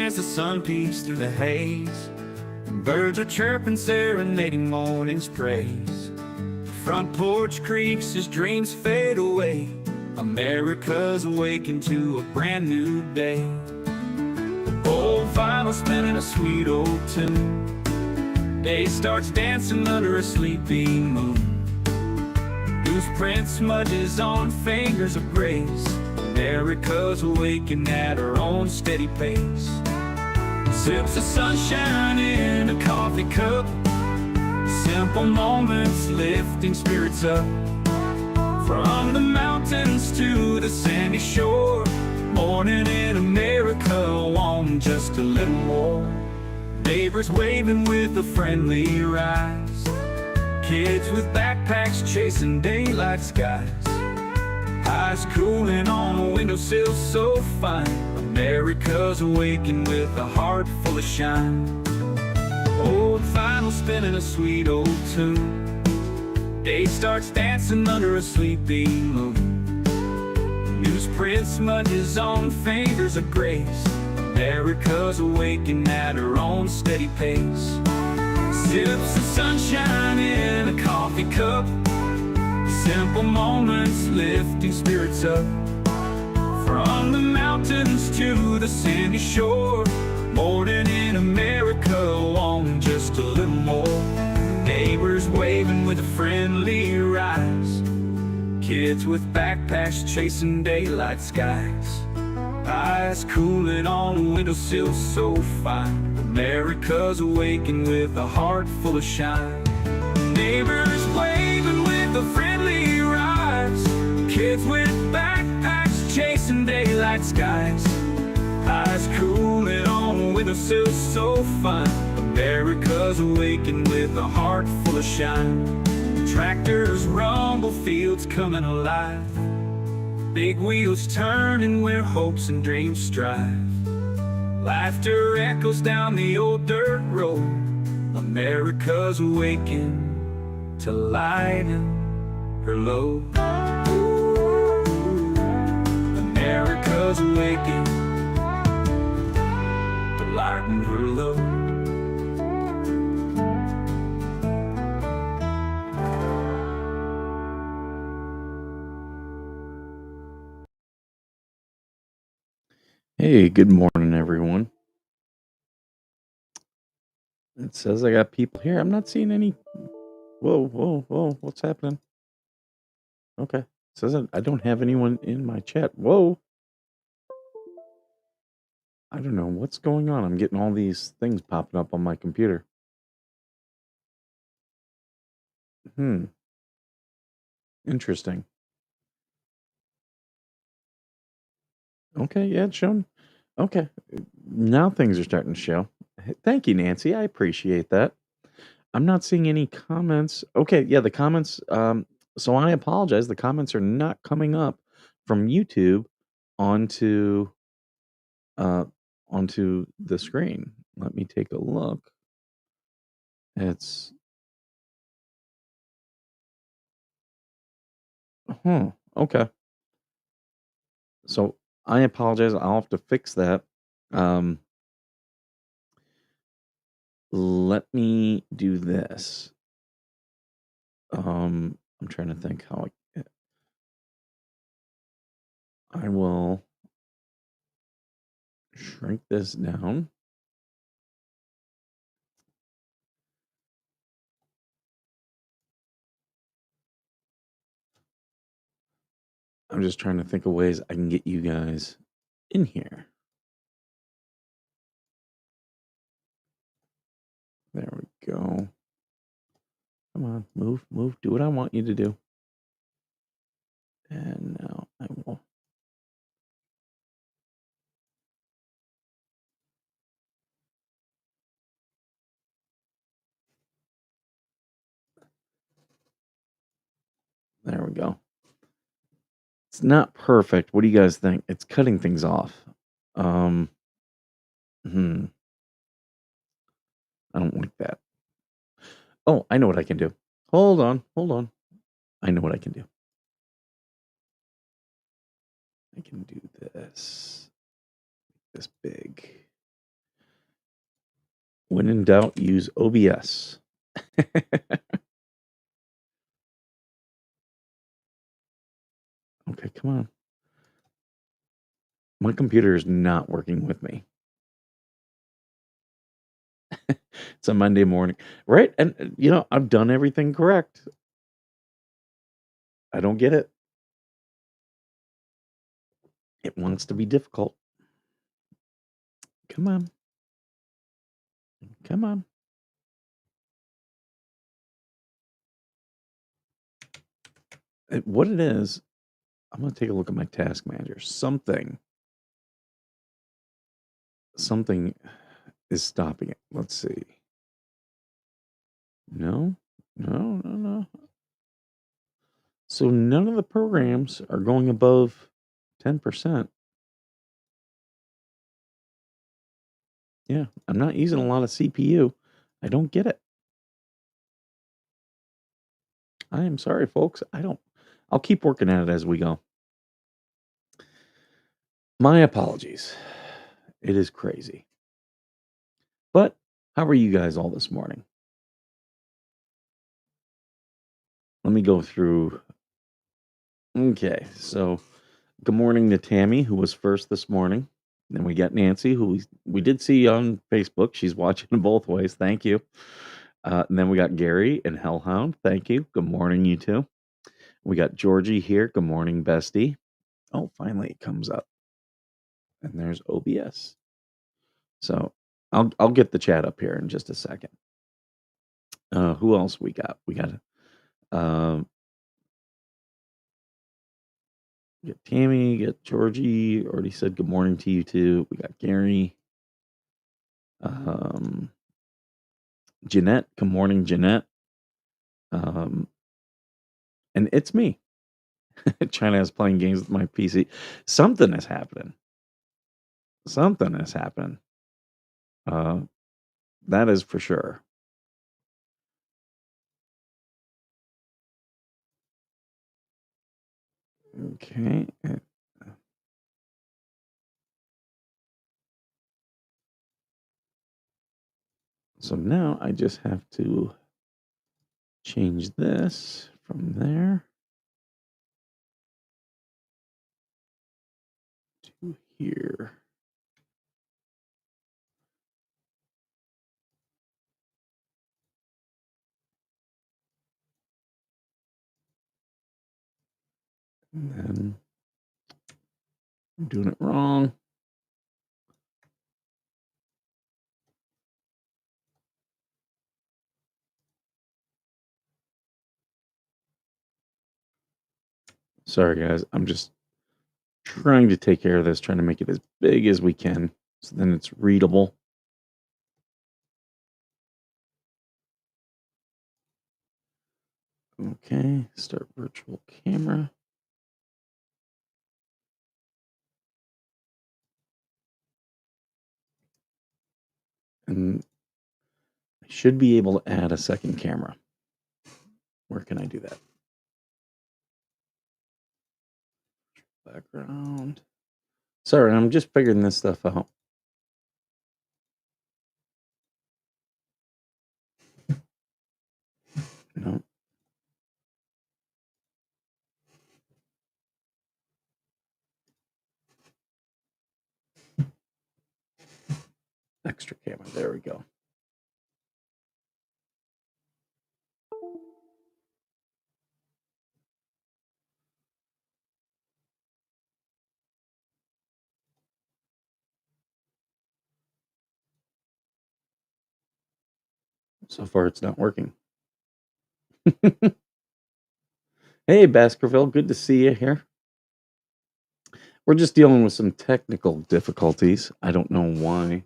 as the sun peeks through the haze. Birds are chirping, serenading morning's praise. The front porch creaks as dreams fade away. America's awakened to a brand new day. Old vinyl spinning a sweet old tune. Day starts dancing under a sleepy moon. Loose print smudges on fingers of grace. America's awakened at her own steady pace. Sips of sunshine in a coffee cup. Simple moments lifting spirits up. From the mountains to the sandy shore. Morning in America, on just a little more. Neighbors waving with a friendly rise. Kids with backpacks chasing daylight skies. Eyes cooling on a windowsill so fine. America's awakened with a heart full of shine. Old vinyl spinning a sweet old tune. Day starts dancing under a sleepy moon. Newsprint smudges on fingers of grace. America's awakened at her own steady pace. Sips of sunshine in a coffee cup. Simple moments lifting spirits up. From the mountains to the sandy shore. Morning in America, on just a little more. Neighbors waving with a friendly rise. Kids with backpacks chasing daylight skies. Eyes cooling on a windowsill so fine. America's awakened with a heart full of shine. Neighbors waving with a friendly rise. Kids with backpacks chasing daylight skies. Eyes cooling on a windowsill so fine. America's awakened with a heart full of shine. Tractors rumble, fields coming alive. Big wheels turning where hopes and dreams strive. Laughter echoes down the old dirt road. America's awakened to lighten her load. America's awakened to lighten her load. Hey, good morning, everyone. It says I got people here. I'm not seeing any. Whoa, whoa, whoa. What's happening? Okay. It says I don't have anyone in my chat. Whoa. I don't know what's going on. I'm getting all these things popping up on my computer. Interesting. Okay, yeah, it's showing. Okay. Now things are starting to show. Thank you, Nancy. I appreciate that. I'm not seeing any comments. Okay, yeah, the comments. So I apologize. The comments are not coming up from YouTube onto uh onto the screen. Let me take a look. It's okay. So I apologize. I'll have to fix that. Um, let me do this. I'm trying to think how I will shrink this down. I'm just trying to think of ways I can get you guys in here. There we go. Come on, move, move, do what I want you to do. And now I will. There we go. It's not perfect. What do you guys think? It's cutting things off. I don't like that. Oh, I know what I can do. Hold on, hold on. I know what I can do. I can do this big. When in doubt, use OBS. Okay, come on. My computer is not working with me. It's a Monday morning, right? And I've done everything correct. I don't get it. It wants to be difficult. Come on. Come on. What it is, I'm going to take a look at my task manager. Something is stopping it. Let's see. No, no, no, no. So none of the programs are going above 10%. Yeah, I'm not using a lot of CPU. I don't get it. I am sorry, folks. I'll keep working at it as we go. My apologies. It is crazy. But how are you guys all this morning? Let me go through. Okay, so good morning to Tammy, who was first this morning. Then we got Nancy, who we did see on Facebook. She's watching both ways. Thank you. And then we got Gary and Hellhound. Thank you. Good morning, you two. We got Georgie here. Good morning, bestie. Oh, finally it comes up. And there's OBS. So I'll get the chat up here in just a second. Who else we got? We got Tammy, got Georgie. Already said good morning to you too. We got Gary. Jeanette. Good morning, Jeanette. And it's me. China is playing games with my PC. Something is happening. Something is happening. That is for sure. Okay. So now I just have to change this from there to here. And then I'm doing it wrong. Sorry, guys. I'm just trying to take care of this, trying to make it as big as we can so then it's readable. Okay, start virtual camera. And I should be able to add a second camera. Where can I do that? Background. Sorry, I'm just figuring this stuff out. No. Extra camera. There we go. So far, it's not working. Hey, Baskerville. Good to see you here. We're just dealing with some technical difficulties. I don't know why.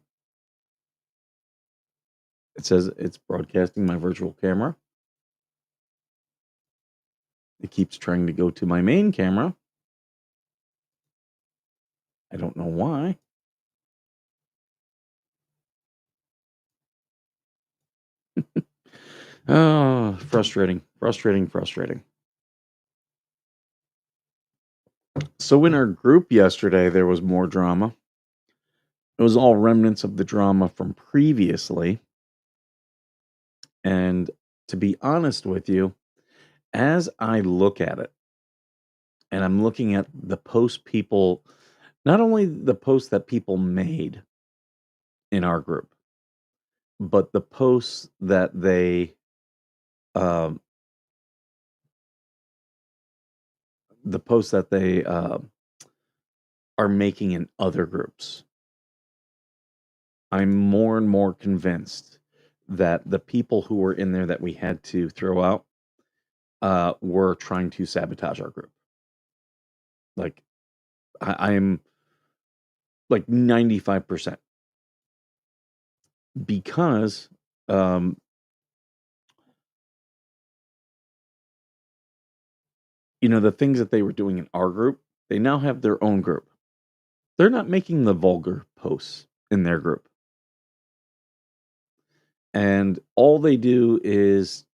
It says it's broadcasting my virtual camera. It keeps trying to go to my main camera. I don't know why. Oh, frustrating. So in our group yesterday, there was more drama. It was all remnants of the drama from previously. And to be honest with you, as I look at it, and I'm looking at the posts people, not only the posts that people made in our group, but um, the posts that they are making in other groups, I'm more and more convinced that the people who were in there that we had to throw out were trying to sabotage our group. Like I'm like 95% because um, the things that they were doing in our group, they now have their own group. They're not making the vulgar posts in their group. And all they do is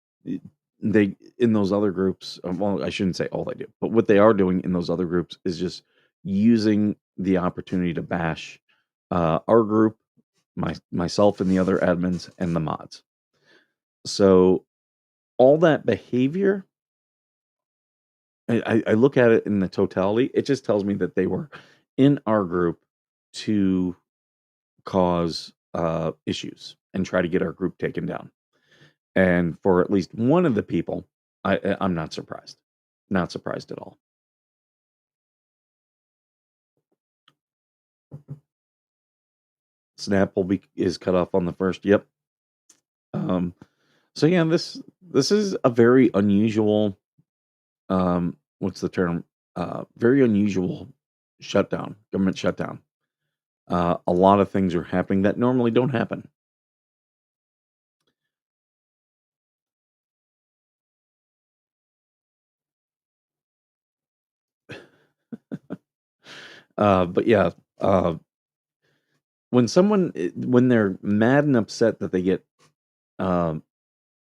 they in those other groups, well, I shouldn't say all they do, but what they are doing in those other groups is just using the opportunity to bash our group, myself and the other admins and the mods. So all that behavior, I look at it in the totality. It just tells me that they were in our group to cause issues and try to get our group taken down. And for at least one of the people, I'm not surprised. Not surprised at all. Snap is cut off on the first. Yep. Um, so yeah, this is a very unusual. What's the term? Very unusual shutdown, government shutdown. A lot of things are happening that normally don't happen. But yeah, uh, when they're mad and upset that they get um,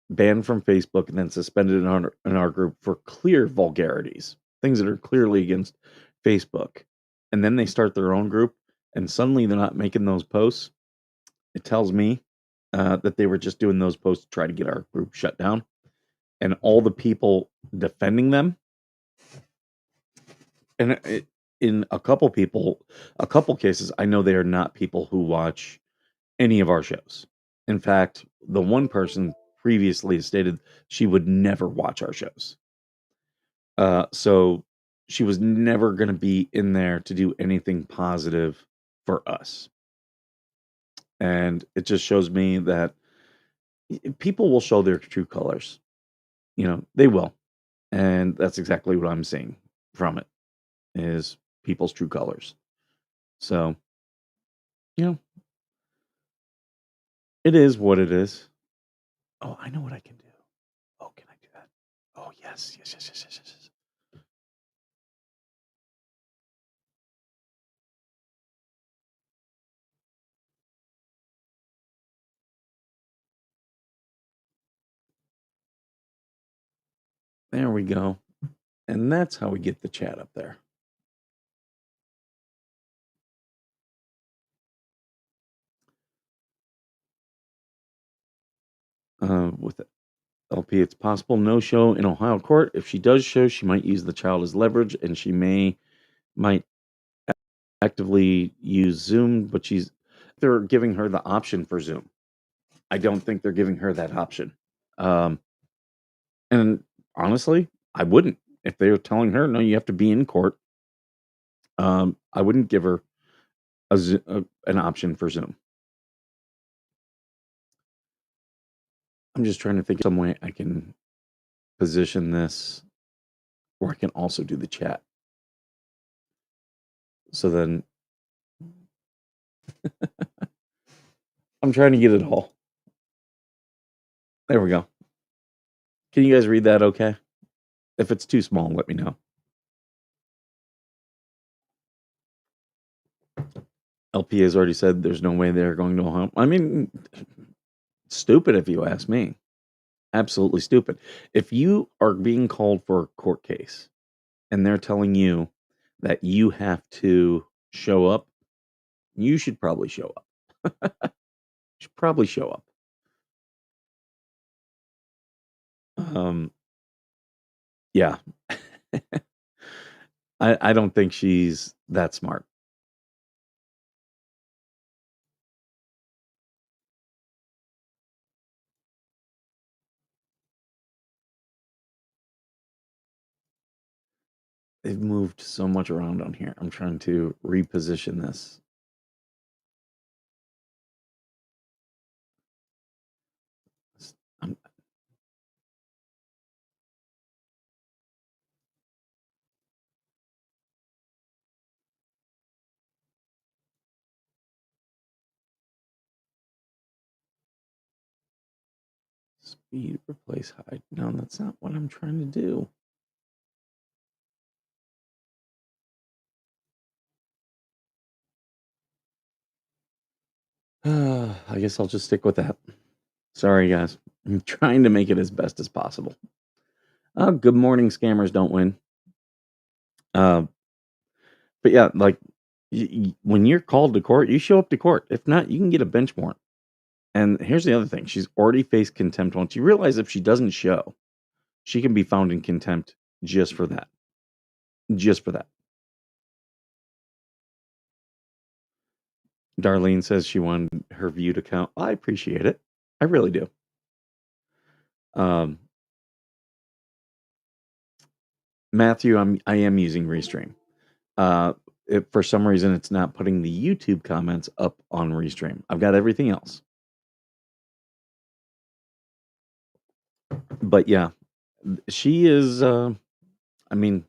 banned from Facebook and then suspended in our group for clear vulgarities, things that are clearly against Facebook, and then they start their own group, and suddenly they're not making those posts. It tells me that they were just doing those posts to try to get our group shut down, and all the people defending them. And in a couple cases, I know they are not people who watch any of our shows. In fact, the one person previously stated she would never watch our shows. So she was never going to be in there to do anything positive for us. And it just shows me that people will show their true colors. They will. And that's exactly what I'm seeing from it is people's true colors. So, you know, it is what it is. Oh, I know what I can do. Oh, can I do that? Oh, yes, yes, yes, yes, yes, yes, yes. There we go. And that's how we get the chat up there. With LP, it's possible no show in Ohio court. If she does show, she might use the child as leverage, and she might actively use Zoom. But they're giving her the option for Zoom. I don't think they're giving her that option. Um, and honestly, I wouldn't if they were telling her no, you have to be in court. I wouldn't give her an option for Zoom. I'm just trying to think of some way I can position this, or I can also do the chat. So then I'm trying to get it all. There we go. Can you guys read that okay? If it's too small, let me know. LP has already said there's no way they're going to Ohio. I mean, stupid if you ask me. Absolutely stupid. If you are being called for a court case and they're telling you that you have to show up, you should probably show up. You should probably show up. Um, yeah, I don't think she's that smart. They've moved so much around on here. I'm trying to reposition this. S- I'm, speed replace height. No, that's not what I'm trying to do. I guess I'll just stick with that. Sorry, guys. I'm trying to make it as best as possible. Good morning, scammers don't win. Uh, but yeah, like when you're called to court, you show up to court. If not, you can get a bench warrant. And here's the other thing: she's already faced contempt once. You realize if she doesn't show, she can be found in contempt just for that. Just for that. Darlene says she wanted her view to count. I appreciate it. I really do. Um, Matthew, I am using Restream. If for some reason it's not putting the YouTube comments up on Restream. I've got everything else. But yeah, she is I mean,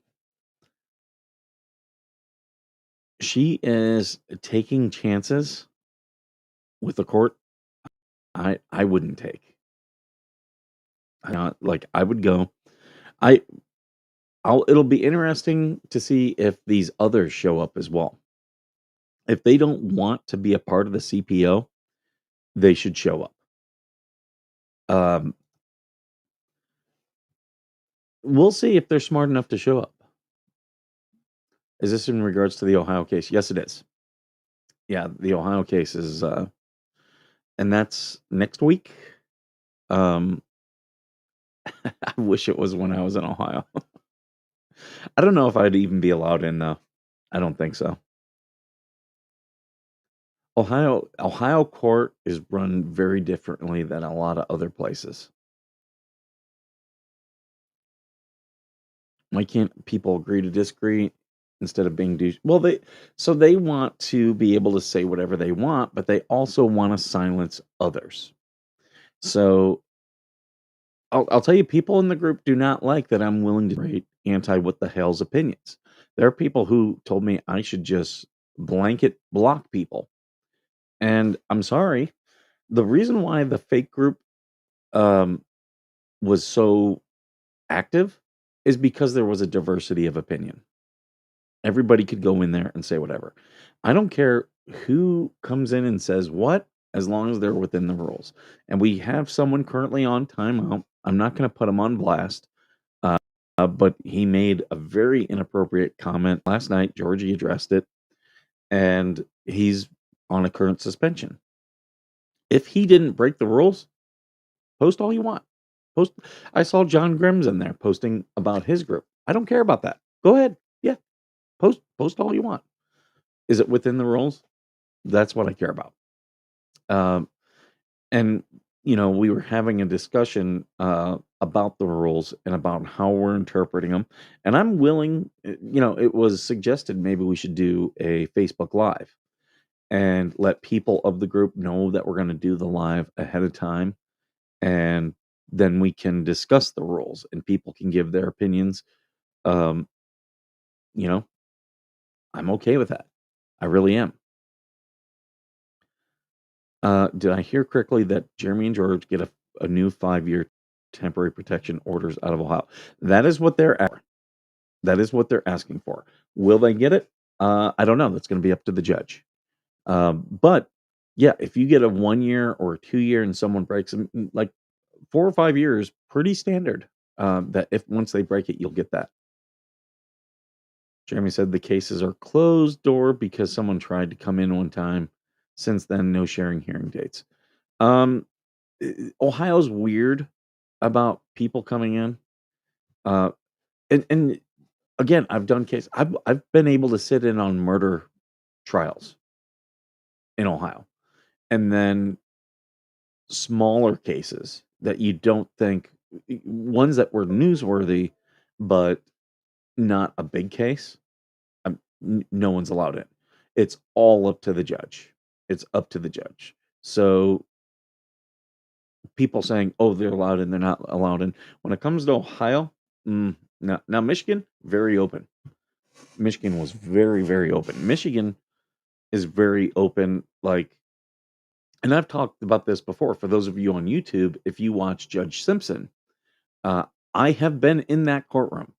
she is taking chances with the court I wouldn't take. Like I would go. I I'll it'll be interesting to see if these others show up as well. If they don't want to be a part of the CPO, they should show up. Um, we'll see if they're smart enough to show up. Is this in regards to the Ohio case? Yes, it is. Yeah, the Ohio case is, and that's next week. Um, I wish it was when I was in Ohio. I don't know if I'd even be allowed in though. I don't think so. Ohio court is run very differently than a lot of other places. Why can't people agree to disagree instead of being well, they want to be able to say whatever they want, but they also want to silence others. So I'll tell you, people in the group do not like that I'm willing to rate anti what the hell's opinions. There are people who told me I should just blanket block people. And I'm sorry. The reason why the fake group um, was so active is because there was a diversity of opinion. Everybody could go in there and say whatever. I don't care who comes in and says what, as long as they're within the rules. And we have someone currently on timeout. I'm not going to put him on blast, but he made a very inappropriate comment last night. Georgie addressed it, and he's on a current suspension. If he didn't break the rules, post all you want. Post. I saw John Grimm's in there posting about his group. I don't care about that. Go ahead. Yeah, post all you want. Is it within the rules? That's what I care about. Um, and we were having a discussion about the rules and about how we're interpreting them. And I'm willing. It was suggested maybe we should do a Facebook Live and let people of the group know that we're going to do the live ahead of time, and then we can discuss the rules and people can give their opinions. Um, you know, I'm okay with that. I really am. Did I hear correctly that Jeremy and George get a new 5-year temporary protection orders out of Ohio? That is what they're that is what they're asking for. Will they get it? I don't know. That's going to be up to the judge. But yeah, if you get a 1 year or a 2 year and someone breaks them, like 4 or 5 years, pretty standard. That if once they break it, you'll get that. Jeremy said the cases are closed door because someone tried to come in one time. Since then, no sharing hearing dates. Um, Ohio's weird. about people coming in. Uh, and again, I've done case. I've been able to sit in on murder trials in Ohio, and then smaller cases that you don't think, ones that were newsworthy, but not a big case. No one's allowed in. It's all up to the judge. It's up to the judge. So people saying, "Oh, they're allowed in, they're not allowed in." When it comes to Ohio, no. Now Michigan, very open. Michigan was very, very open. Michigan is very open. Like, and I've talked about this before. For those of you on YouTube, if you watch Judge Simpson, uh, I have been in that courtroom.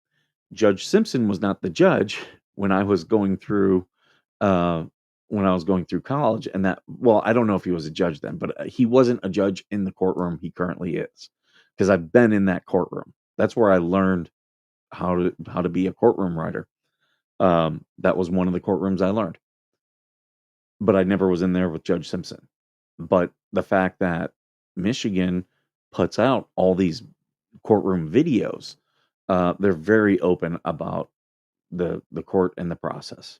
Judge Simpson was not the judge when I was going through uh, college, and that, well, I don't know if he was a judge then, but he wasn't a judge in the courtroom he currently is, because I've been in that courtroom. That's where I learned how to be a courtroom writer. That was one of the courtrooms I learned, but I never was in there with Judge Simpson. But the fact that Michigan puts out all these courtroom videos, they're very open about the court and the process.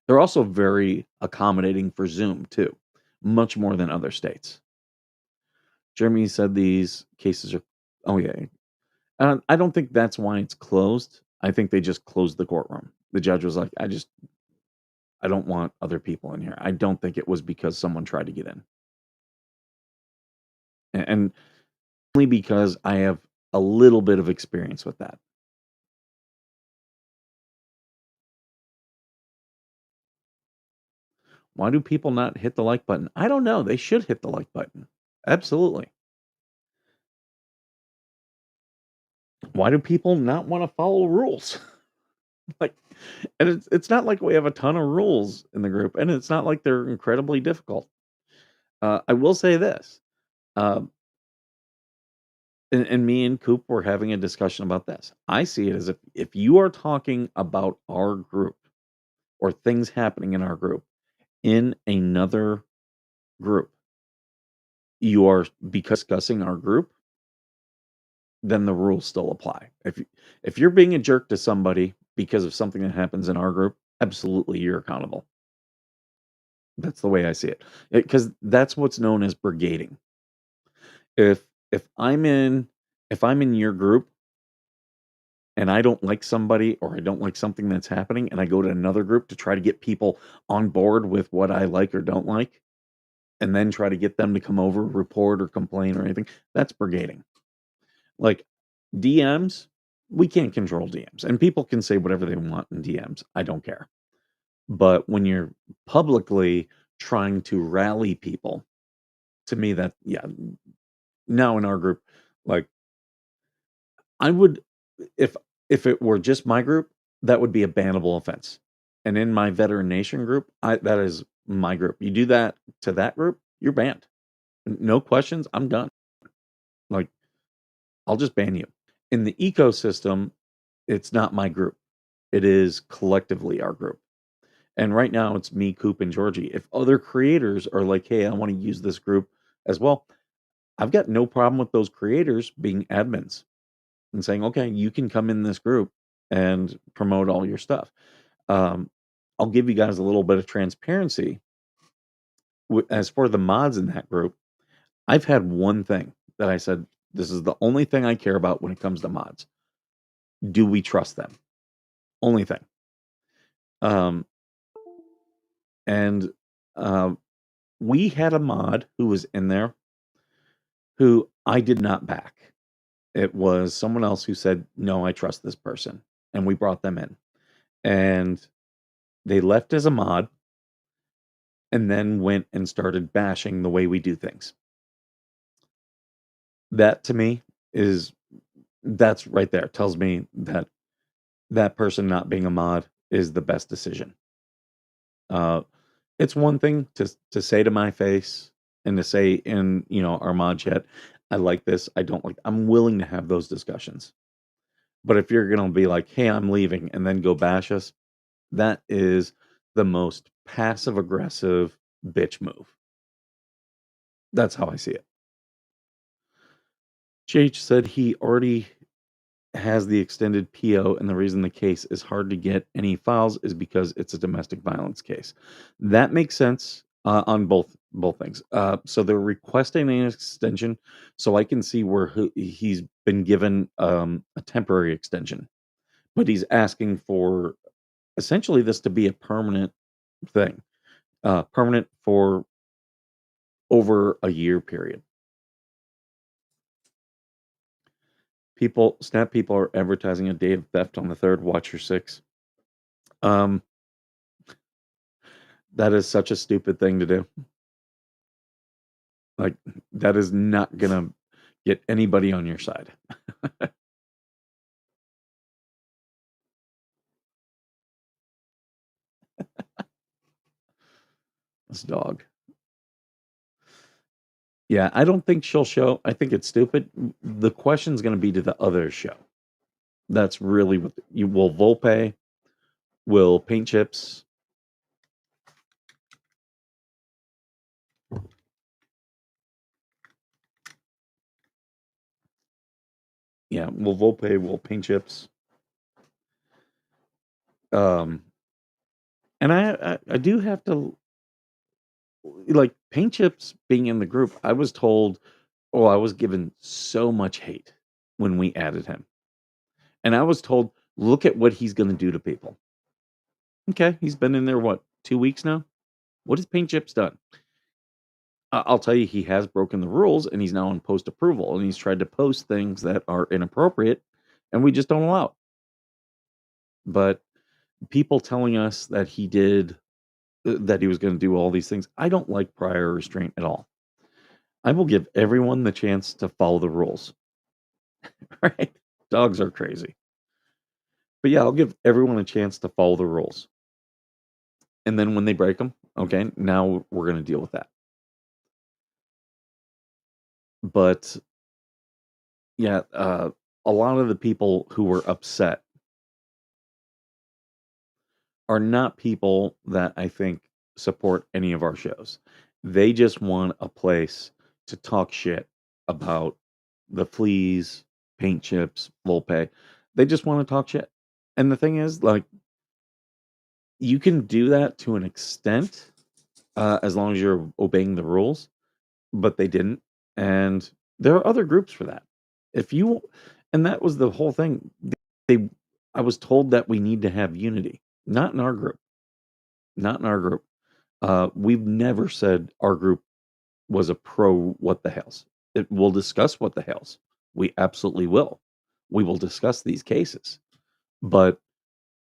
They're also very accommodating for Zoom too, much more than other states. Jeremy said these cases are. Oh yeah, I don't think that's why it's closed. I think they just closed the courtroom. The judge was like, I don't want other people in here. I don't think it was because someone tried to get in, and only because I have a little bit of experience with that. Why do people not hit the like button? I don't know. They should hit the like button. Absolutely. Why do people not want to follow rules? Like, and it's not like we have a ton of rules in the group, and it's not like they're incredibly difficult. I will say this, um, and me and Coop were having a discussion about this. I see it as, if you are talking about our group or things happening in our group in another group, you are, because discussing our group, then the rules still apply. If you're being a jerk to somebody because of something that happens in our group, absolutely you're accountable. That's the way I see it. Because that's what's known as brigading. If if I'm in if I'm in your group and I don't like somebody, or I don't like something that's happening, and I go to another group to try to get people on board with what I like or don't like, and then try to get them to come over, report or complain or anything, that's brigading. Like, DMs, we can't control DMs, and people can say whatever they want in DMs. I don't care. But when you're publicly trying to rally people, to me, that, yeah, now in our group, like, I would, if it were just my group, that would be a bannable offense. And in my veteran nation group, that is my group. You do that to that group, you're banned. No questions. I'm done. Like, I'll just ban you. In the ecosystem, it's not my group. It is collectively our group. And right now, it's me, Coop, and Georgie. If other creators are like, "Hey, I want to use this group as well," I've got no problem with those creators being admins and saying, "Okay, you can come in this group and promote all your stuff." Um, I'll give you guys a little bit of transparency. As for the mods in that group, I've had one thing that I said, this is the only thing I care about when it comes to mods. Do we trust them? Only thing. Um, and uh, we had a mod who was in there who I did not back. It was someone else who said, "No, I trust this person." And we brought them in. And they left as a mod and then went and started bashing the way we do things. That to me is, that's right there, tells me that that person not being a mod is the best decision. Uh, it's one thing to say to my face and to say in, our mod chat, "I like this, I don't like." I'm willing to have those discussions. But if you're gonna be like, "Hey, I'm leaving," and then go bash us, that is the most passive aggressive bitch move. That's how I see it. JH said he already has the extended PO, and the reason the case is hard to get any files is because it's a domestic violence case. That makes sense on both things. So they're requesting an extension, so I can see where he's been given a temporary extension, but he's asking for essentially this to be a permanent thing, permanent for over a year period. Snap people are advertising a day of theft on the third. Watch your six. Um, that is such a stupid thing to do. Like, that is not gonna get anybody on your side. This dog. Yeah, I don't think she'll show. I think it's stupid. The question's gonna be to the other show. That's really what you will. Volpe will paint chips. Yeah, will Volpe will paint chips. Um, and I do have to like paint chips being in the group. I was told, oh, I was given so much hate when we added him, and I was told, look at what he's gonna do to people. Okay, he's been in there what 2 weeks now. What has paint chips done? I'll tell you, he has broken the rules, and he's now on post approval, and he's tried to post things that are inappropriate, and we just don't allow it. But people telling us that that he was going to do all these things, I don't like prior restraint at all. I will give everyone the chance to follow the rules. Right? Dogs are crazy, but yeah, I'll give everyone a chance to follow the rules, and then when they break them, okay, now we're going to deal with that. But yeah, a lot of the people who were upset are not people that I think support any of our shows. They just want a place to talk shit about the fleas, paint chips, Volpe. They just want to talk shit. And the thing is, like, you can do that to an extent as long as you're obeying the rules, but they didn't. And there are other groups for that. If you, and that was the whole thing. They, I was told that we need to have unity, not in our group, not in our group. We've never said our group was a pro what the hells. We'll discuss what the hells. We absolutely will. We will discuss these cases. But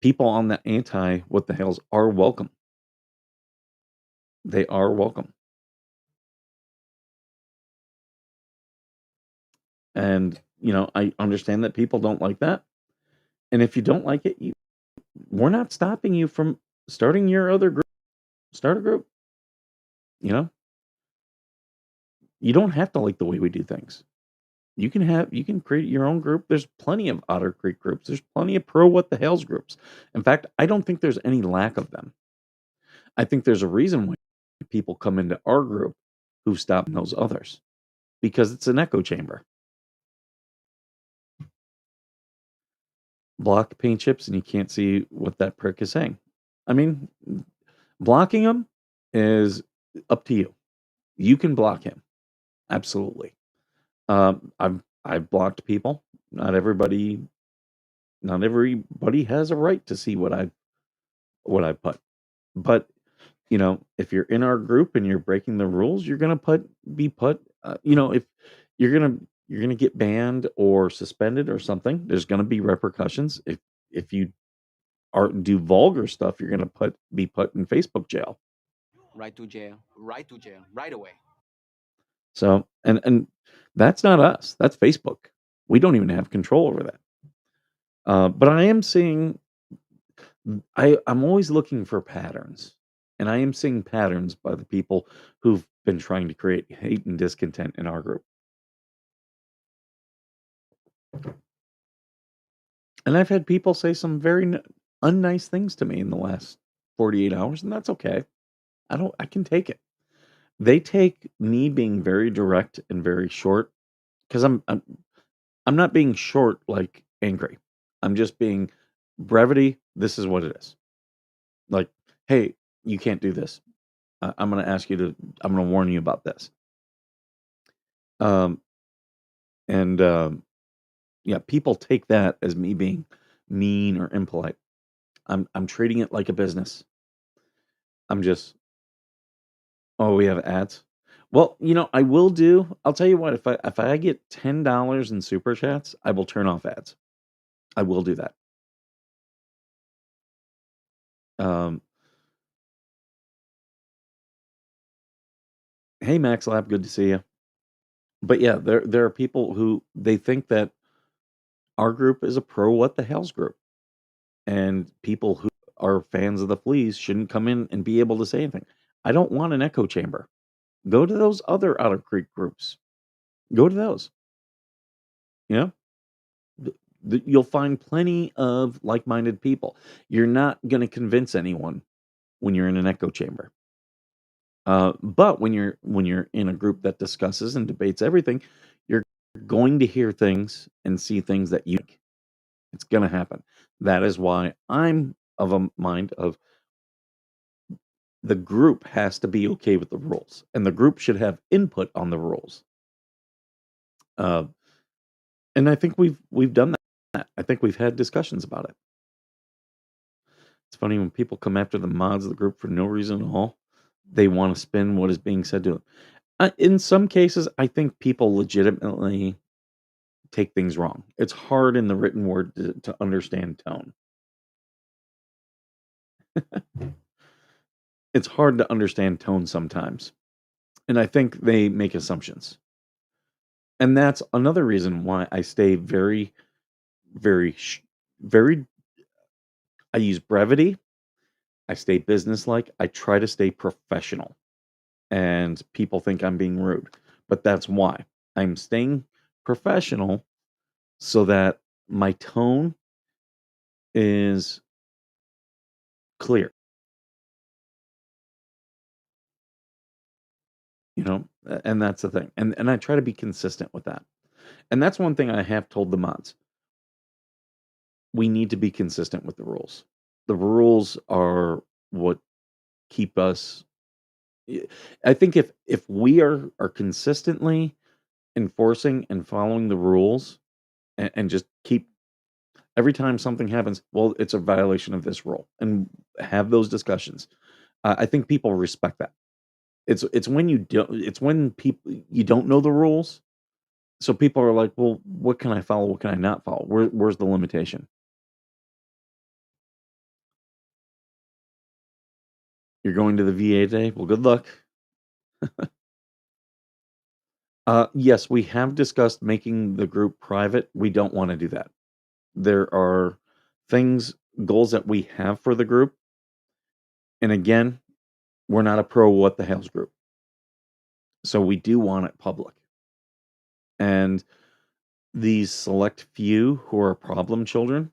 people on the anti what the hells are welcome. They are welcome. And, I understand that people don't like that. And if you don't like it, we're not stopping you from starting your other group. Start a group. You know, you don't have to like the way we do things. You can create your own group. There's plenty of Otter Creek groups. There's plenty of pro what the hells groups. In fact, I don't think there's any lack of them. I think there's a reason why people come into our group who stop in those others because it's an echo chamber. Block paint chips and you can't see what that prick is saying. I mean, blocking them is up to you. You can block him. Absolutely. I've blocked people. Not everybody not everybody has a right to see what I put. But if you're in our group and you're breaking the rules, you're gonna be put. If you're gonna get banned or suspended or something, there's gonna be repercussions. If you do vulgar stuff, you're gonna be put in Facebook jail. Right to jail, right to jail, right away. So and that's not us. That's Facebook. We don't even have control over that. But I am seeing I'm always looking for patterns, and I am seeing patterns by the people who've been trying to create hate and discontent in our group. And I've had people say some very unnice things to me in the last 48 hours, and that's okay. I can take it. They take me being very direct and very short because I'm I'm not being short, like angry. I'm just being brevity. This is what it is. Like, hey, you can't do this. I'm going to ask you to. I'm going to warn you about this. Um, and yeah, people take that as me being mean or impolite. I'm treating it like a business. I'm just, oh, we have ads. Well, I will do. I'll tell you what. If I get $10 in super chats, I will turn off ads. I will do that. Um, hey, Max Lab, good to see you. But yeah, there are people who they think that our group is a pro what the hell's group, and people who are fans of the fleas shouldn't come in and be able to say anything. I don't want an echo chamber. Go to those other Otter Creek groups. Go to those. You know, you'll find plenty of like-minded people. You're not going to convince anyone when you're in an echo chamber. But when you're in a group that discusses and debates everything, you're going to hear things and see things that you. It's going to happen. That is why I'm of a mind of the group has to be okay with the rules, and the group should have input on the rules. Uh, and I think we've done that. I think we've had discussions about it. It's funny when people come after the mods of the group for no reason at all. They want to spin what is being said to them. In some cases, I think people legitimately take things wrong. It's hard in the written word to understand tone. It's hard to understand tone sometimes. And I think they make assumptions. And that's another reason why I stay very, very, very, I use brevity. I stay businesslike. I try to stay professional. And people think I'm being rude. But that's why I'm staying professional so that my tone is clear. And that's the thing. And I try to be consistent with that. And that's one thing I have told the mods. We need to be consistent with the rules. The rules are what keep us. I think if we are consistently enforcing and following the rules and just keep every time something happens, well, it's a violation of this rule, and have those discussions. I think people respect that. It's when you don't. It's when people you don't know the rules, so people are like, well, what can I follow? What can I not follow? Where's the limitation? You're going to the VA day? Well, good luck. Yes, we have discussed making the group private. We don't want to do that. There are things, goals that we have for the group. And again, we're not a pro what the hell's group. So we do want it public. And these select few who are problem children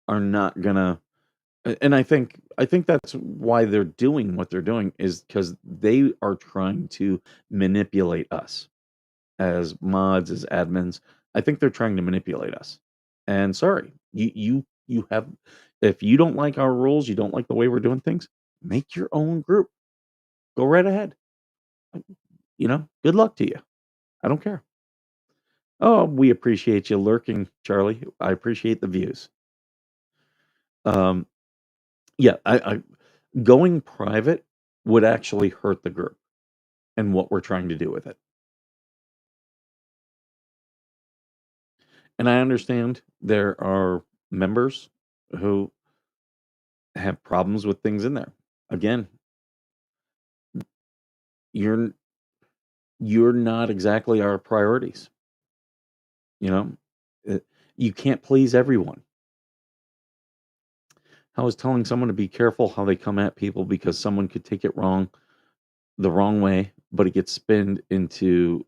are not gonna and I think that's why they're doing what they're doing is because they are trying to manipulate us as mods, as admins. I think they're trying to manipulate us. And sorry, you have if you don't like our rules, you don't like the way we're doing things, make your own group. Go right ahead. Good luck to you. I don't care. Oh, we appreciate you lurking, Charlie. I appreciate the views. Um, yeah, I going private would actually hurt the group and what we're trying to do with it. And I understand there are members who have problems with things in there. Again, you're you're not exactly our priorities. You know, Uh, you can't please everyone. I was telling someone to be careful how they come at people because someone could take it the wrong way, but it gets spinned into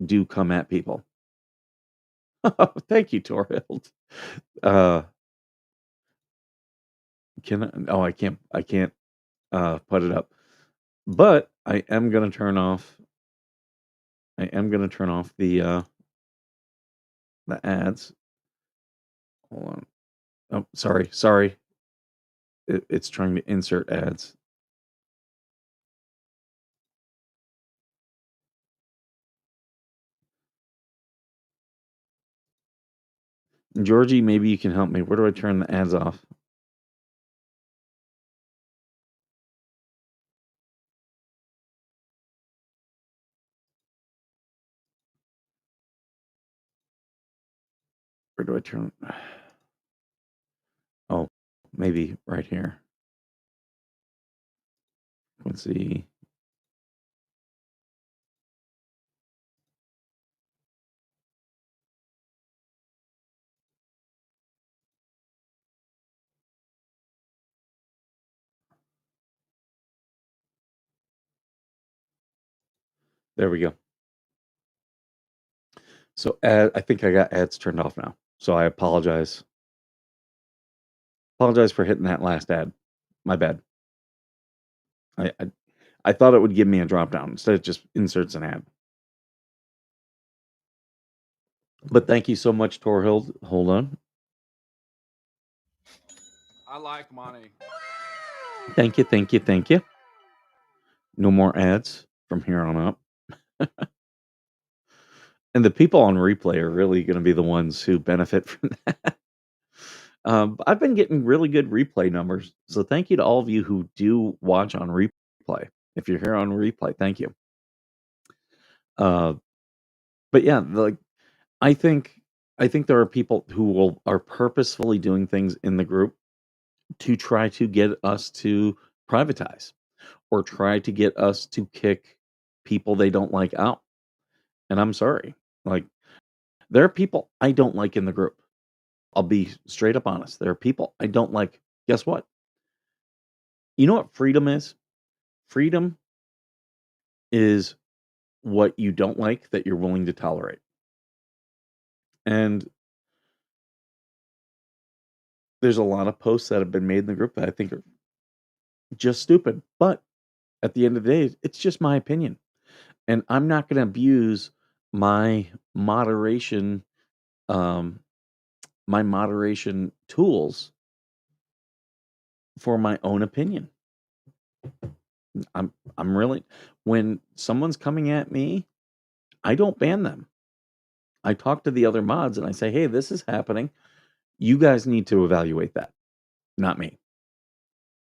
do come at people. Thank you, Torhild. Uh, oh, I can't put it up, but I am gonna turn off the the ads. Hold on. Oh, sorry. It's trying to insert ads. Georgie, maybe you can help me. Where do I turn the ads off? Where do I turn? Oh, maybe right here. Let's see. There we go. So I think I got ads turned off now. So I apologize. Apologize for hitting that last ad. My bad. I thought it would give me a drop down. Instead, it just inserts an ad. But thank you so much, Torhild. Hold on. I like money. Thank you. No more ads from here on out. And the people on replay are really going to be the ones who benefit from that. I've been getting really good replay numbers. So thank you to all of you who do watch on replay. If you're here on replay, thank you. But yeah, like I think there are people who are purposefully doing things in the group to try to get us to privatize or try to get us to kick people they don't like out. And I'm sorry. Like there are people I don't like in the group. I'll be straight up honest. There are people I don't like. Guess what? You know what freedom is? Freedom is what you don't like that you're willing to tolerate. And there's a lot of posts that have been made in the group that I think are just stupid. But at the end of the day, it's just my opinion. And I'm not going to abuse my moderation um my moderation tools for my own opinion. I'm really when someone's coming at me, I don't ban them. I talk to the other mods and I say, "Hey, this is happening. You guys need to evaluate that, not me."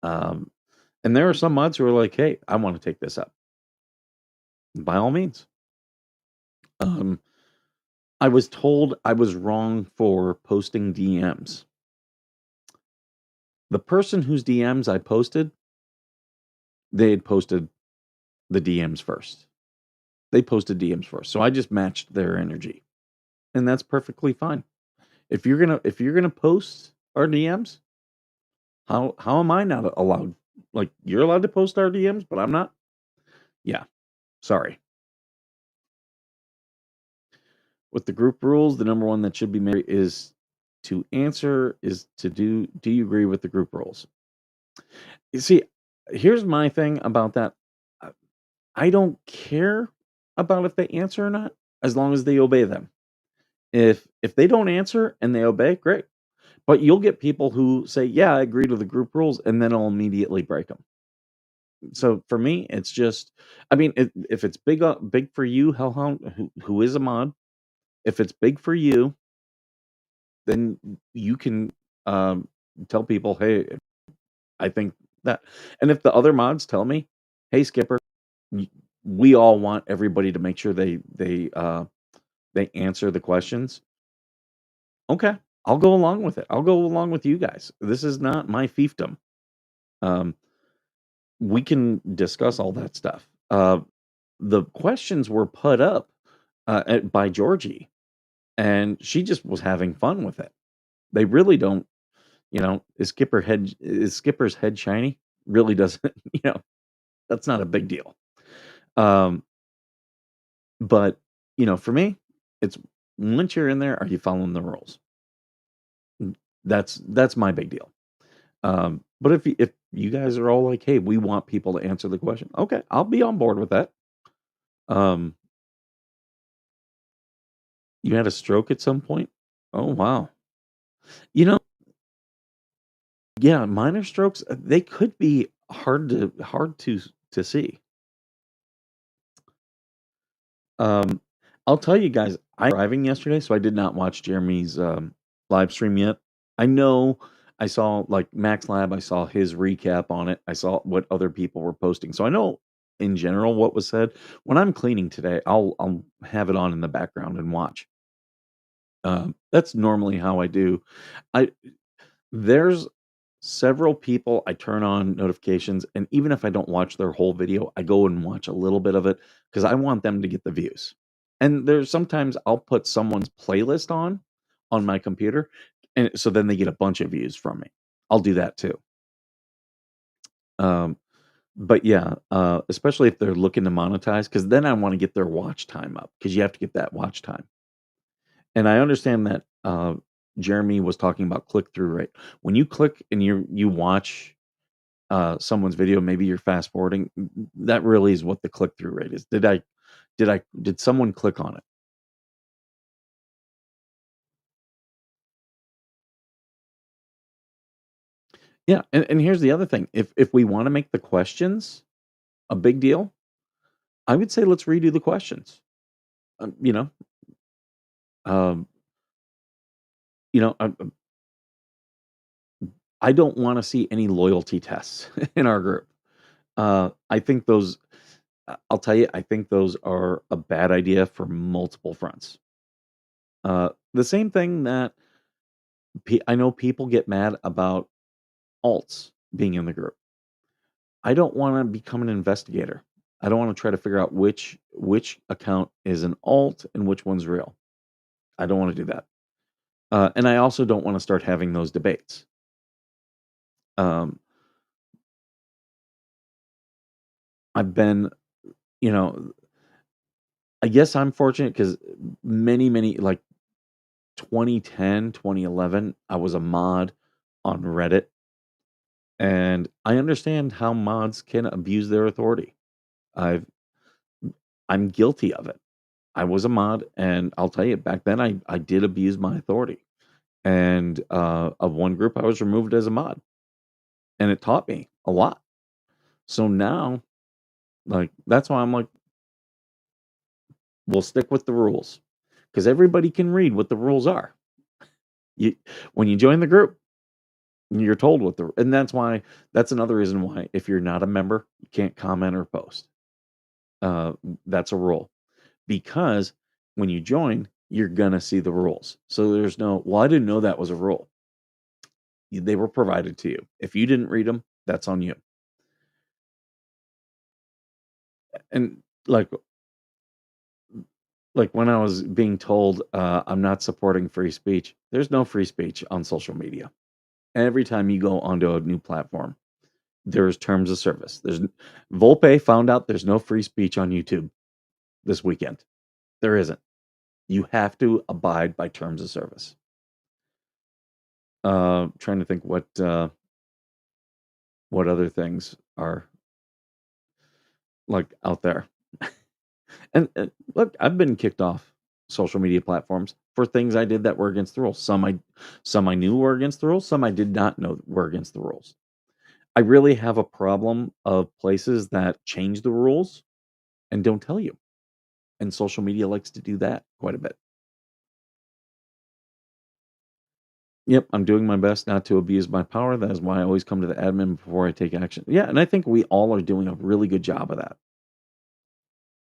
Um and there are some mods who are like, "Hey, I want to take this up." By all means. Um I was told I was wrong for posting DMs. The person whose DMs I posted, they had posted the DMs first. They posted DMs first. So I just matched their energy. And that's perfectly fine. If you're gonna post our DMs, how am I not allowed? Like you're allowed to post our DMs, but I'm not? Yeah. Sorry. With the group rules, the number one that should be made is to answer is to do you agree with the group rules? You see, here's my thing about that. I I don't care about if they answer or not, as long as they obey them. If they don't answer and they obey, great. But you'll get people who say, "Yeah, I agree to the group rules," and then I'll immediately break them. So for me, it's just, I mean, if it's big for you, Hellhound, who is a mod, if it's big for you, then you can um, tell people, "Hey, I think that." And if the other mods tell me, "Hey, Skipper, y- we all want everybody to make sure they answer the questions." Okay, I'll go along with it. I'll go along with you guys. This is not my fiefdom. Um, we can discuss all that stuff. The questions were put up by Georgie, and she just was having fun with it. They really don't, is Skipper's head shiny? Really doesn't, that's not a big deal. Um, but for me, it's once you're in there, are you following the rules? That's my big deal. But if you guys are all like, "Hey, we want people to answer the question," okay, I'll be on board with that. Um, You had a stroke at some point? Oh, wow. You know, yeah, minor strokes, they could be hard to see. Um, I'll tell you guys, I driving yesterday, so I did not watch Jeremy's, live stream yet. I know I saw, like, Max Lab, I saw his recap on it. I saw what other people were posting, so I know in general what was said. When I'm cleaning today, I'll have it on in the background and watch. That's normally how I do. I There's several people I turn on notifications, and even if I don't watch their whole video, I go and watch a little bit of it because I want them to get the views. And there's sometimes I'll put someone's playlist on my computer, and so then they get a bunch of views from me. I'll do that too. Um, but yeah, especially if they're looking to monetize, because then I want to get their watch time up because you have to get that watch time. And I understand that Jeremy was talking about click through rate. When you click and you watch someone's video, maybe you're fast forwarding, that really is what the click through rate is. Did someone click on it? Yeah, and here's the other thing. If we want to make the questions a big deal, I would say let's redo the questions. Um, you know, um, you know, I don't want to see any loyalty tests in our group. I think those. I'll tell you, I think those are a bad idea for multiple fronts. The same thing that I know people get mad about alts being in the group. I don't want to become an investigator. I don't want to try to figure out which account is an alt and which one's real. I don't want to do that. And I also don't want to start having those debates. Um, I've been, you know, I guess I'm fortunate because many, like 2010, 2011, I was a mod on Reddit, and I understand how mods can abuse their authority. I've I'm guilty of it. I was a mod, and I'll tell you, back then I did abuse my authority. And of one group, I was removed as a mod, and it taught me a lot. So now, like that's why I'm like, we'll stick with the rules because everybody can read what the rules are. You When you join the group, you're told what the and that's another reason why if you're not a member, you can't comment or post. Uh, that's a rule because when you join, you're gonna see the rules. So there's no, well, I didn't know that was a rule. They were provided to you. If you didn't read them, that's on you. And like when I was being told I'm not supporting free speech, there's no free speech on social media. Every time you go onto a new platform, there's terms of service. Volpe found out there's no free speech on YouTube this weekend. There isn't. You have to abide by terms of service. Trying to think what other things are like out there. And look, I've been kicked off social media platforms for things I did that were against the rules. Some I knew were against the rules, some I did not know were against the rules. I really have a problem of places that change the rules and don't tell you. And social media likes to do that quite a bit. Yep, I'm doing my best not to abuse my power. That is why I always come to the admin before I take action. Yeah, and I think we all are doing a really good job of that.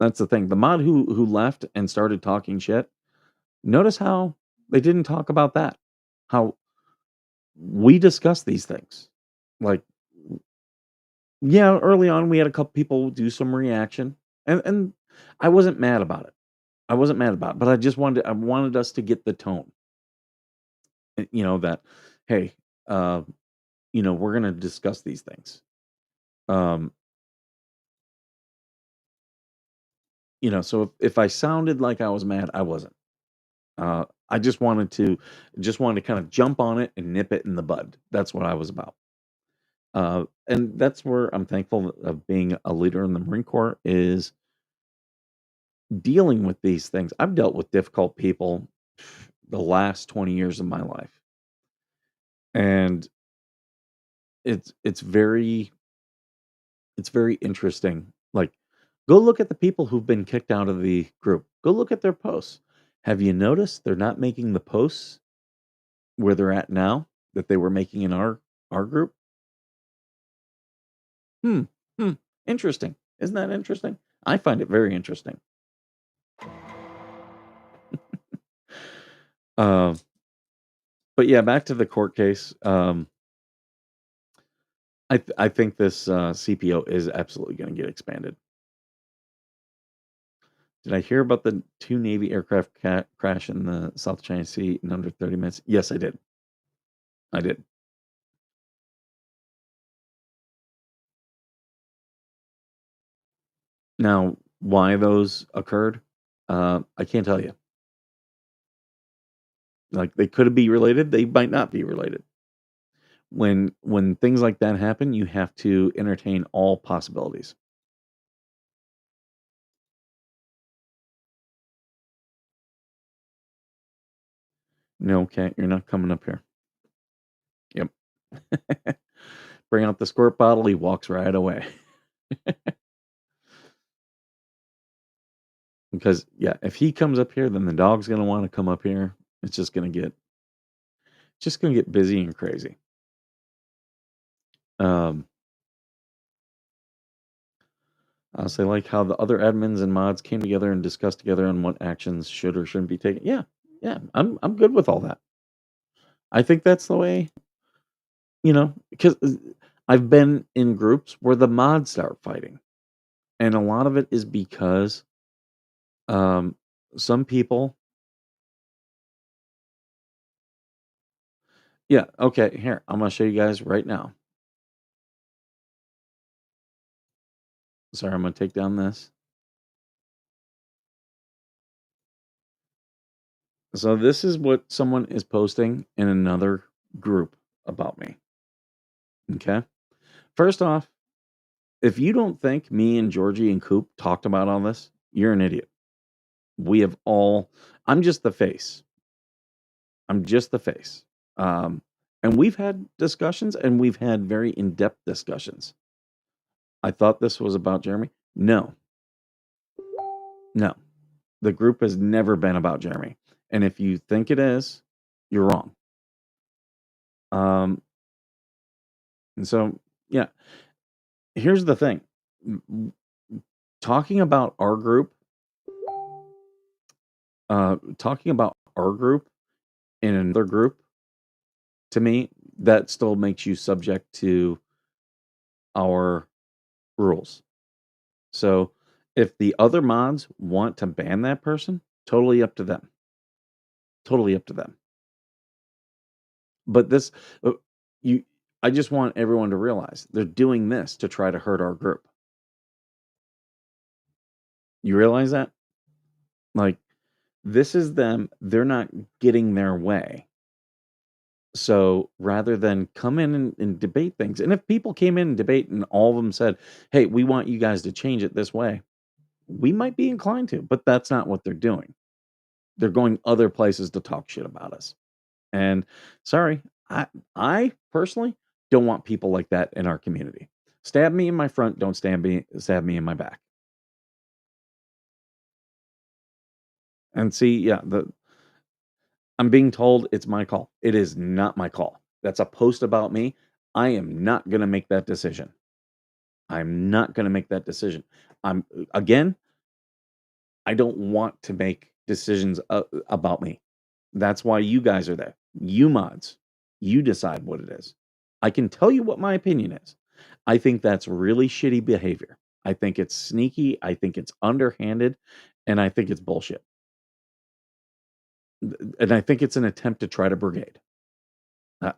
That's the thing. The mod who left and started talking shit, notice how they didn't talk about that. How we discussed these things. Like, yeah, early on we had a couple people do some reaction, and I wasn't mad about it. I wasn't mad about it, but I wanted us to get the tone. That hey, uh, we're gonna discuss these things. Um, so if I sounded like I was mad, I wasn't. I just wanted to kind of jump on it and nip it in the bud. That's what I was about. And that's where I'm thankful of being a leader in the Marine Corps is dealing with these things. I've dealt with difficult people the last 20 years of my life. And it's very interesting. Like, go look at the people who've been kicked out of the group. Go look at their posts. Have you noticed they're not making the posts where they're at now that they were making in our group? Hmm. Hmm. Interesting. Isn't that interesting? I find it very interesting. Um, but yeah, back to the court case. I think this CPO is absolutely going to get expanded. Did I hear about the two Navy aircraft crash in the South China Sea in under 30 minutes? Yes, I did. I did. Now, why those occurred, I can't tell you. Like, they could be related, they might not be related. When things like that happen, you have to entertain all possibilities. No, Cat, you're not coming up here. Yep. Bring out the squirt bottle, he walks right away. Because yeah, if he comes up here, then the dog's gonna want to come up here. It's just gonna get busy and crazy. Um, I'll say like how the other admins and mods came together and discussed together on what actions should or shouldn't be taken. Yeah, yeah, I'm good with all that. I think that's the way, because I've been in groups where the mods start fighting, and a lot of it is because um, some people. Yeah, okay, here I'm gonna show you guys right now. Sorry, I'm gonna take down this. So this is what someone is posting in another group about me. Okay. First off, if you don't think me and Georgie and Coop talked about all this, you're an idiot. We have all, I'm just the face. I'm just the face. Um, and we've had discussions and we've had very in depth discussions. I thought this was about Jeremy. No, no. The group has never been about Jeremy. And if you think it is, you're wrong. Um, and so, yeah, here's the thing. Talking about our group, talking about our group in another group, to me, that still makes you subject to our rules. So if the other mods want to ban that person, totally up to them. Totally up to them. But this, you, I just want everyone to realize they're doing this to try to hurt our group. You realize that? Like, this is them. They're not getting their way. So rather than come in and debate things, and if people came in and debate and all of them said, hey, we want you guys to change it this way, we might be inclined to, but that's not what they're doing. They're going other places to talk shit about us. And sorry, I personally don't want people like that in our community. Stab me in my front, don't stab me in my back. And see, yeah, I'm being told it's my call. It is not my call. That's a post about me. I am not going to make that decision. I'm not going to make that decision. Again, I don't want to make decisions about me. That's why you guys are there. You mods, you decide what it is. I can tell you what my opinion is. I think that's really shitty behavior. I think it's sneaky. I think it's underhanded. And I think it's bullshit. And I think it's an attempt to try to brigade,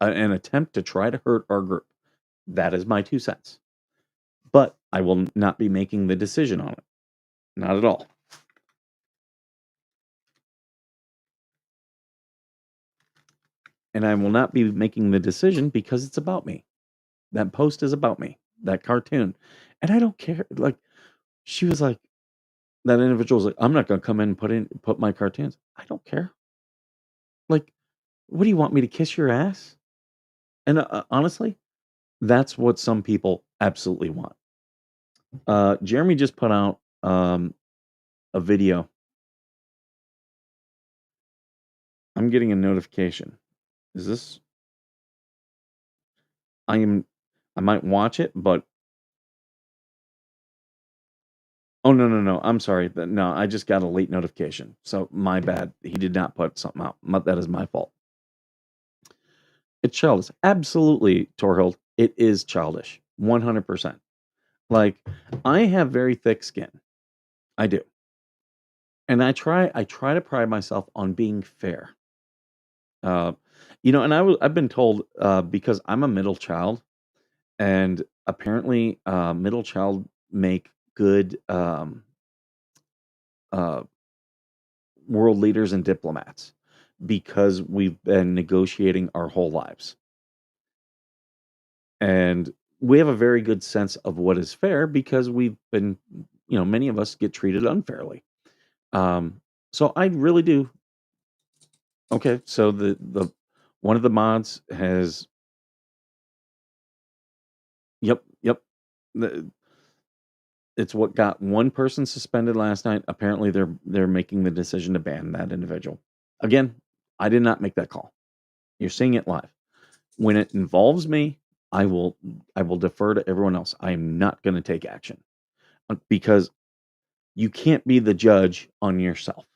an attempt to try to hurt our group. That is my 2 cents. But I will not be making the decision on it. Not at all. And I will not be making the decision because it's about me. That post is about me. That cartoon. And I don't care. Like, she was like, That individual's like, I'm not gonna come in and put my cartoons. I don't care. Like, what do you want me to kiss your ass? And honestly, that's what some people absolutely want. Jeremy just put out a video. I'm getting a notification. Is this? I am. I might watch it, but oh no no no! I'm sorry. No, I just got a late notification. So my bad. He did not put something out. That is my fault. It's childish. Absolutely, Torhild. It is childish. 100%. Like, I have very thick skin. I do. And I try to pride myself on being fair. Uh, and I've been told because I'm a middle child, and apparently middle child make good uh, world leaders and diplomats because we've been negotiating our whole lives. And we have a very good sense of what is fair because we've been, many of us get treated unfairly. So I really do. Okay, so the one of the mods has, yep, yep. The, it's what got one person suspended last night. Apparently, they're making the decision to ban that individual. Again, I did not make that call. You're seeing it live. When it involves me, I will defer to everyone else. I am not going to take action because you can't be the judge on yourself.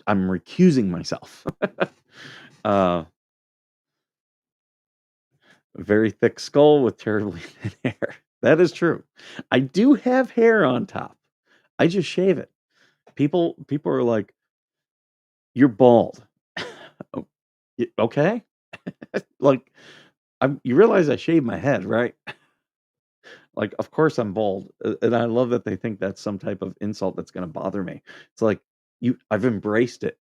I'm recusing myself. uh, very thick skull with terribly thin hair. That is true. I do have hair on top. I just shave it. People are like, "You're bald." Oh, okay. Like, you realize I shave my head, right? Like, of course I'm bald, and I love that they think that's some type of insult that's gonna bother me. It's like, I've embraced it.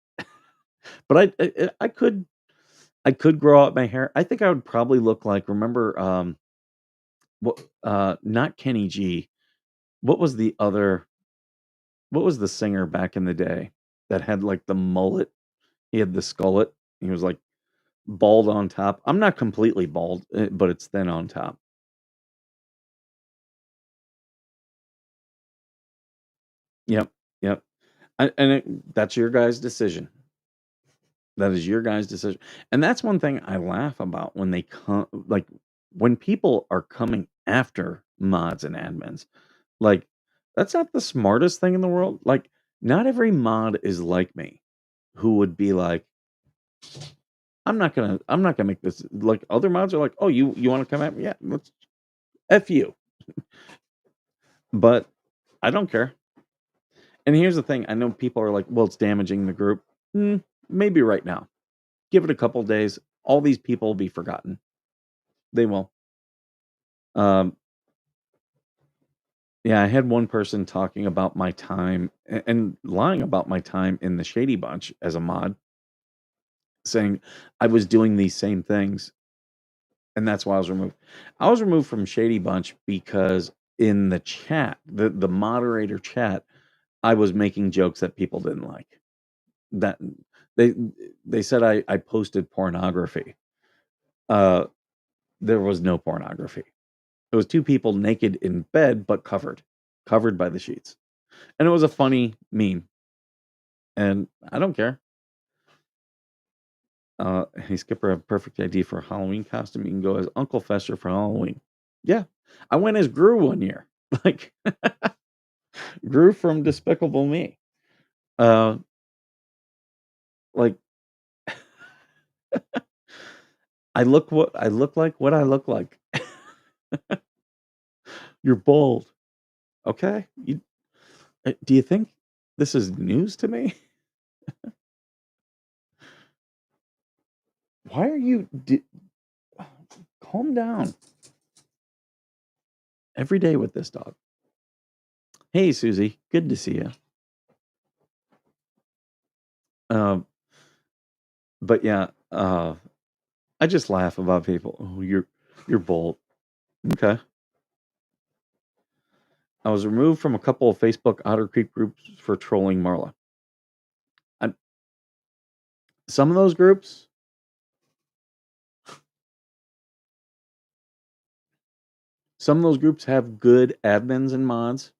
But I could grow out my hair. I think I would probably look like, remember, what, not Kenny G. What was the singer back in the day that had, like, the mullet? He had the skullet. He was, like, bald on top. I'm not completely bald, but it's thin on top. Yep, yep. That's your guys' decision. That is your guys' decision. And that's one thing I laugh about when they come, like, when people are coming after mods and admins. Like, that's not the smartest thing in the world. Like, not every mod is like me, who would be like, I'm not gonna make this. Like, other mods are like, oh, you want to come at me? Yeah, let's F you. But I don't care. And here's the thing, I know people are like, well, it's damaging the group. Maybe right now. Give it a couple days. All these people will be forgotten. They will. Um, yeah, I had one person talking about my time and lying about my time in the Shady Bunch as a mod, saying I was doing these same things, and that's why I was removed. I was removed from Shady Bunch because in the chat, the moderator chat, I was making jokes that people didn't like. That they they said I posted pornography. Uh, there was no pornography. It was two people naked in bed, but covered by the sheets, and it was a funny meme. And I don't care. Hey Skipper, I have a perfect idea for a Halloween costume. You can go as Uncle Fester for Halloween. Yeah, I went as Gru one year, like Gru from Despicable Me. Uh, like I look like what I look like. You're bald, okay? Do you think this is news to me? Why are you? Calm down. Every day with this dog. Hey Susie, good to see you. Um, but yeah, I just laugh about people. Oh, you're bald. Okay. I was removed from a couple of Facebook Otter Creek groups for trolling Marla. I, some of those groups, have good admins and mods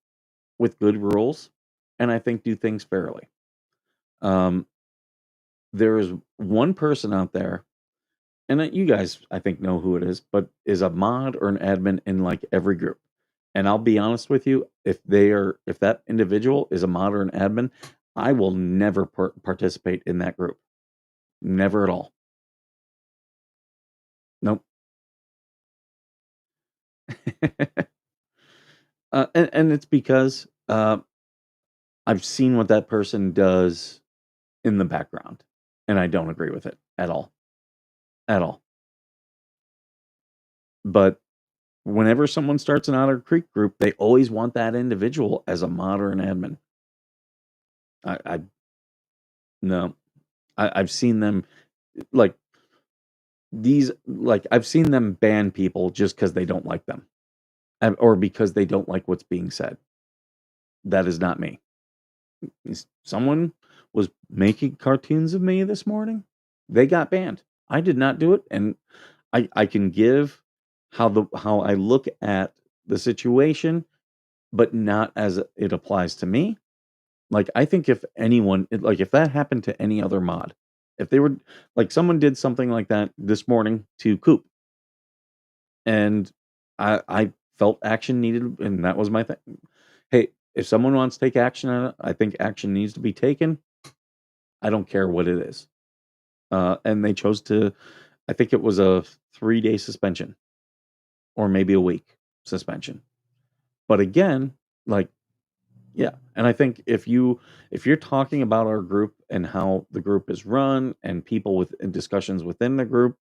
with good rules, and I think do things fairly. Um, there is one person out there, and you guys, I think, know who it is, but is a mod or an admin in like every group. And I'll be honest with you, if that individual is a mod or an admin, I will never participate in that group. Never at all. Nope. And it's because I've seen what that person does in the background, and I don't agree with it at all. At all. But whenever someone starts an Otter Creek group, they always want that individual as a mod or an admin. I no, I've seen them like I've seen them ban people just because they don't like them, or because they don't like what's being said. That is not me. Someone was making cartoons of me this morning. They got banned. I did not do it, and I can give how I look at the situation, but not as it applies to me. Like, I think if anyone, if that happened to any other mod, if they were like someone did something like that this morning to Coop, and I felt action needed, and that was my thing. Hey, if someone wants to take action on it, I think action needs to be taken. I don't care what it is. And they chose to, I think it was a 3-day suspension, or maybe a week suspension. But again, like, yeah, and I think if you're talking about our group and how the group is run and people with and discussions within the group,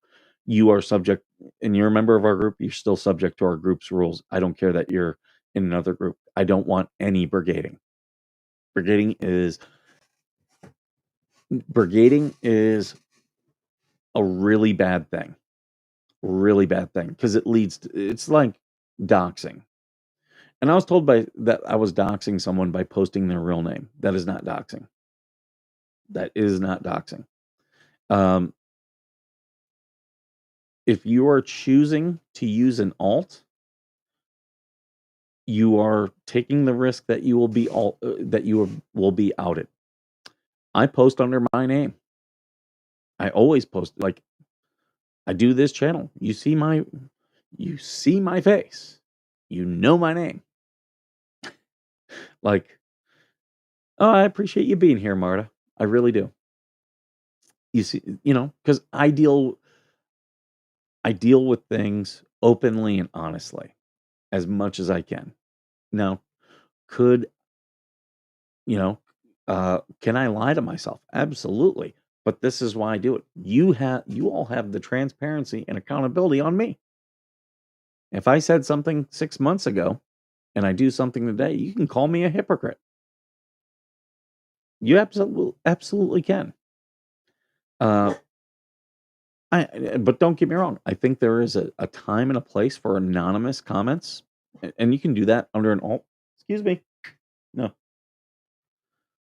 you are subject, and you're a member of our group, you're still subject to our group's rules. I don't care that you're in another group. I don't want any brigading. Brigading is a really bad thing. Really bad thing, because it's like doxing. And I was told that I was doxing someone by posting their real name. That is not doxing. That is not doxing. Um, if you are choosing to use an alt, you are taking the risk that you will be outed. I post under my name. I always post, like, I do this channel. You see my face. You know my name. Like, oh, I appreciate you being here, Marta. I really do. You see, because I deal with things openly and honestly as much as I can. Now, could you know, can I lie to myself? Absolutely. But this is why I do it. You all have the transparency and accountability on me. If I said something 6 months ago and I do something today, you can call me a hypocrite. You absolutely can. Uh, but don't get me wrong. I think there is a time and a place for anonymous comments, and you can do that under an alt. Excuse me. No,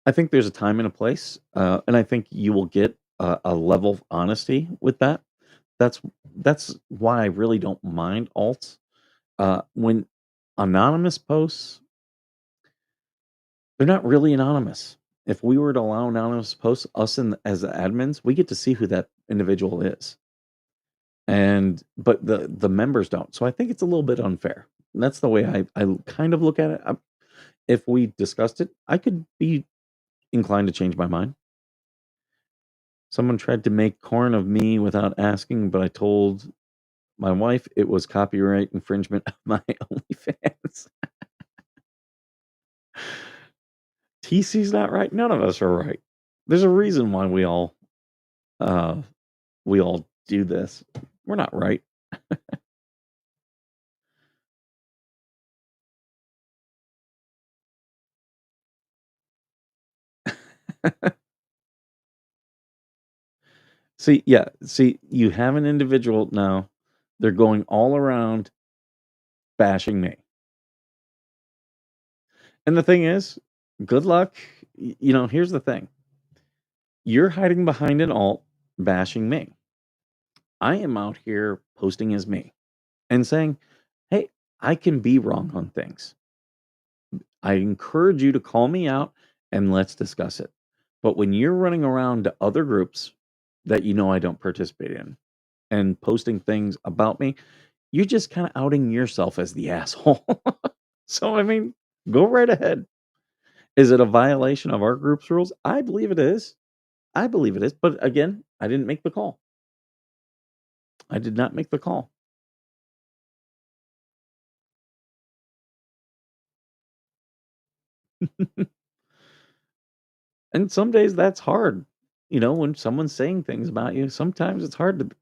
I think there's a time and a place, and I think you will get a level of honesty with that. That's that's why I really don't mind alts. When anonymous posts, they're not really anonymous. If we were to allow anonymous posts, us as the admins, we get to see who that individual is, and but the members don't. So I think it's a little bit unfair. And that's the way I kind of look at it. If we discussed it, I could be inclined to change my mind. Someone tried to make corn of me without asking, but I told my wife it was copyright infringement of my OnlyFans. TC's not right. None of us are right. There's a reason why uh we all do this. We're not right. See, you have an individual now. They're going all around bashing me. And the thing is, good luck. Here's the thing. You're hiding behind an alt bashing me. I am out here posting as me and saying, hey, I can be wrong on things. I encourage you to call me out and let's discuss it. But when you're running around to other groups that I don't participate in and posting things about me, you're just kind of outing yourself as the asshole. So, I mean, go right ahead. Is it a violation of our group's rules? I believe it is. I believe it is. But again, I didn't make the call. I did not make the call. And some days that's hard. When someone's saying things about you, sometimes it's hard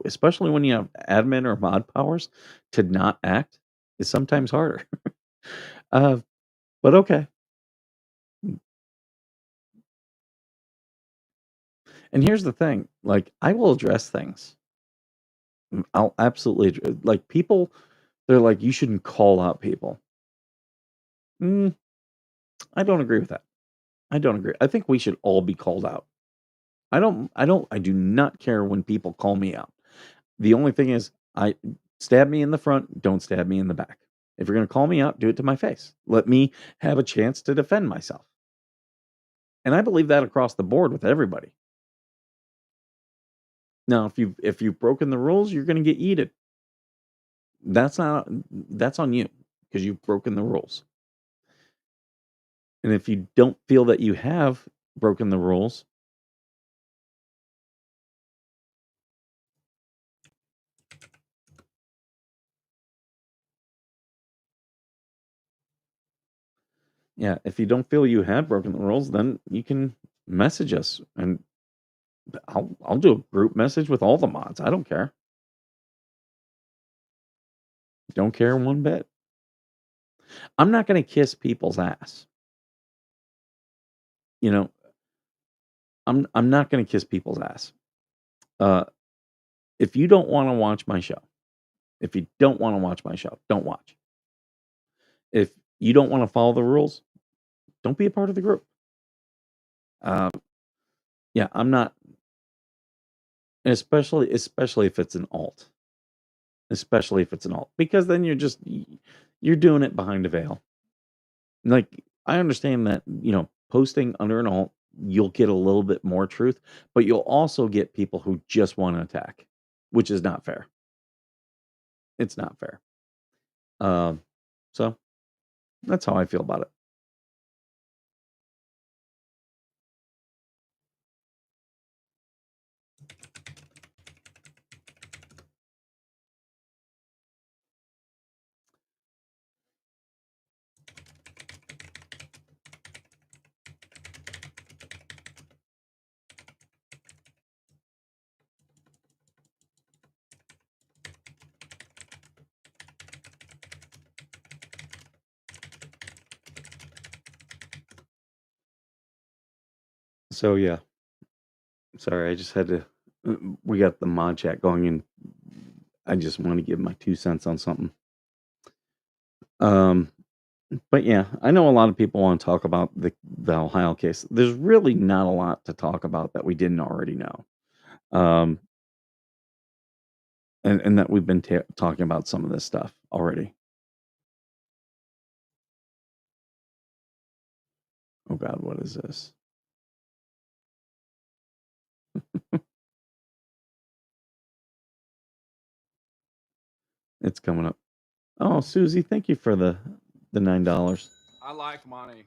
especially when you have admin or mod powers, to not act is sometimes harder. uh, but okay. And here's the thing: like, I will address things. I'll absolutely like people. They're like, you shouldn't call out people. Mm, I don't agree with that. I don't agree. I think we should all be called out. I do not care when people call me out. The only thing is, I stab me in the front, don't stab me in the back. If you're going to call me out, do it to my face. Let me have a chance to defend myself. And I believe that across the board with everybody. Now, if you've broken the rules, you're going to get yeeted. That's on you because you've broken the rules. And if you don't feel that you have broken the rules, yeah, if you don't feel you have broken the rules, then you can message us and I'll do a group message with all the mods. I don't care. Don't care one bit. I'm not going to kiss people's ass. You know, I'm not going to kiss people's ass. Uh, if you don't want to watch my show, if you don't want to watch my show, don't watch. If you don't want to follow the rules, don't be a part of the group. Um, yeah, I'm not, especially if it's an alt, especially if it's an alt, because then you're doing it behind a veil. Like, I understand that posting under an alt, you'll get a little bit more truth, but you'll also get people who just want to attack, which is not fair. It's not fair. Um, so that's how I feel about it. So yeah, sorry, I just had to. We got the mod chat going, and I just want to give my 2 cents on something. Um, but yeah, I know a lot of people want to talk about the Ohio case. There's really not a lot to talk about that we didn't already know. Um, and that we've been talking about some of this stuff already. Oh God, what is this? It's coming up. Oh, Susie, thank you for the $9. I like money.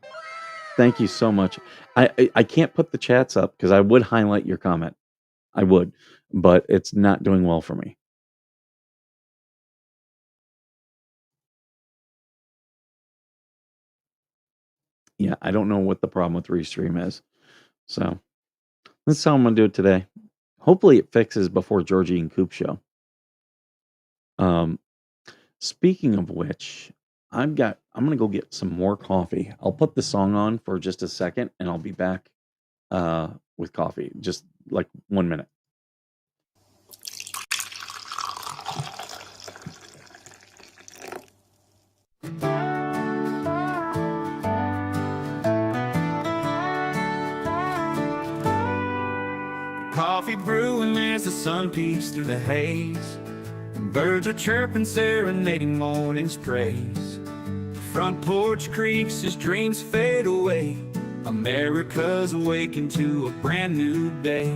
Thank you so much. I can't put the chats up because I would highlight your comment. I would, but it's not doing well for me. Yeah, I don't know what the problem with Restream is. So that's how I'm gonna do it today. Hopefully it fixes before Georgie and Coop show. Um, speaking of which, I'm gonna go get some more coffee. I'll put the song on for just a second and I'll be back with coffee. Just like 1 minute. coffee brewing as the sun peeks through the haze. And birds are chirping, serenading morning's praise. The front porch creaks as dreams fade away. America's awakened to a brand new day.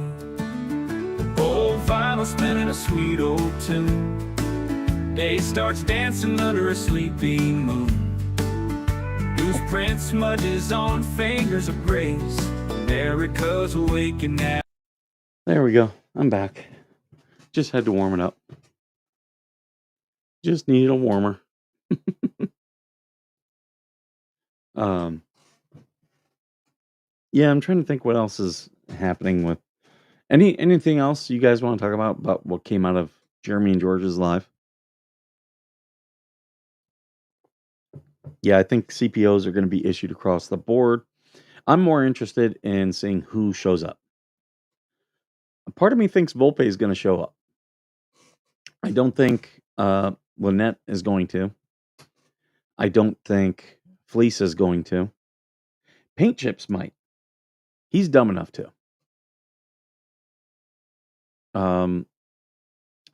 Old vinyl spinning a sweet old tune. Day starts dancing under a sleepy moon. Whose print smudges on fingers of grace. America's awakened now. There we go. I'm back. Just had to warm it up. Just needed a warmer. Yeah, I'm trying to think what else is happening with anything else you guys want to talk about what came out of Jeremy and George's live. Yeah, I think CPOs are going to be issued across the board. I'm more interested in seeing who shows up. A part of me thinks Volpe is going to show up. I don't think Lynette is going to. I don't think Fleece is going to. Paint Chips might. He's dumb enough to. I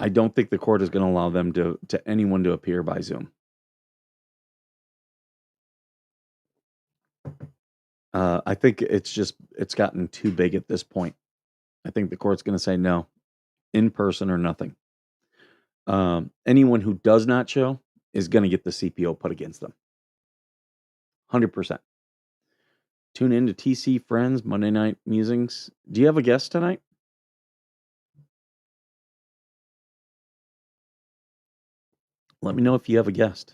don't think the court is going to allow them to anyone to appear by Zoom. I think it's gotten too big at this point. I think the court's going to say no, in person or nothing. Anyone who does not show is going to get the CPO put against them. 100%. Tune in to TC Friends Monday Night Musings. Do you have a guest tonight? Let me know if you have a guest.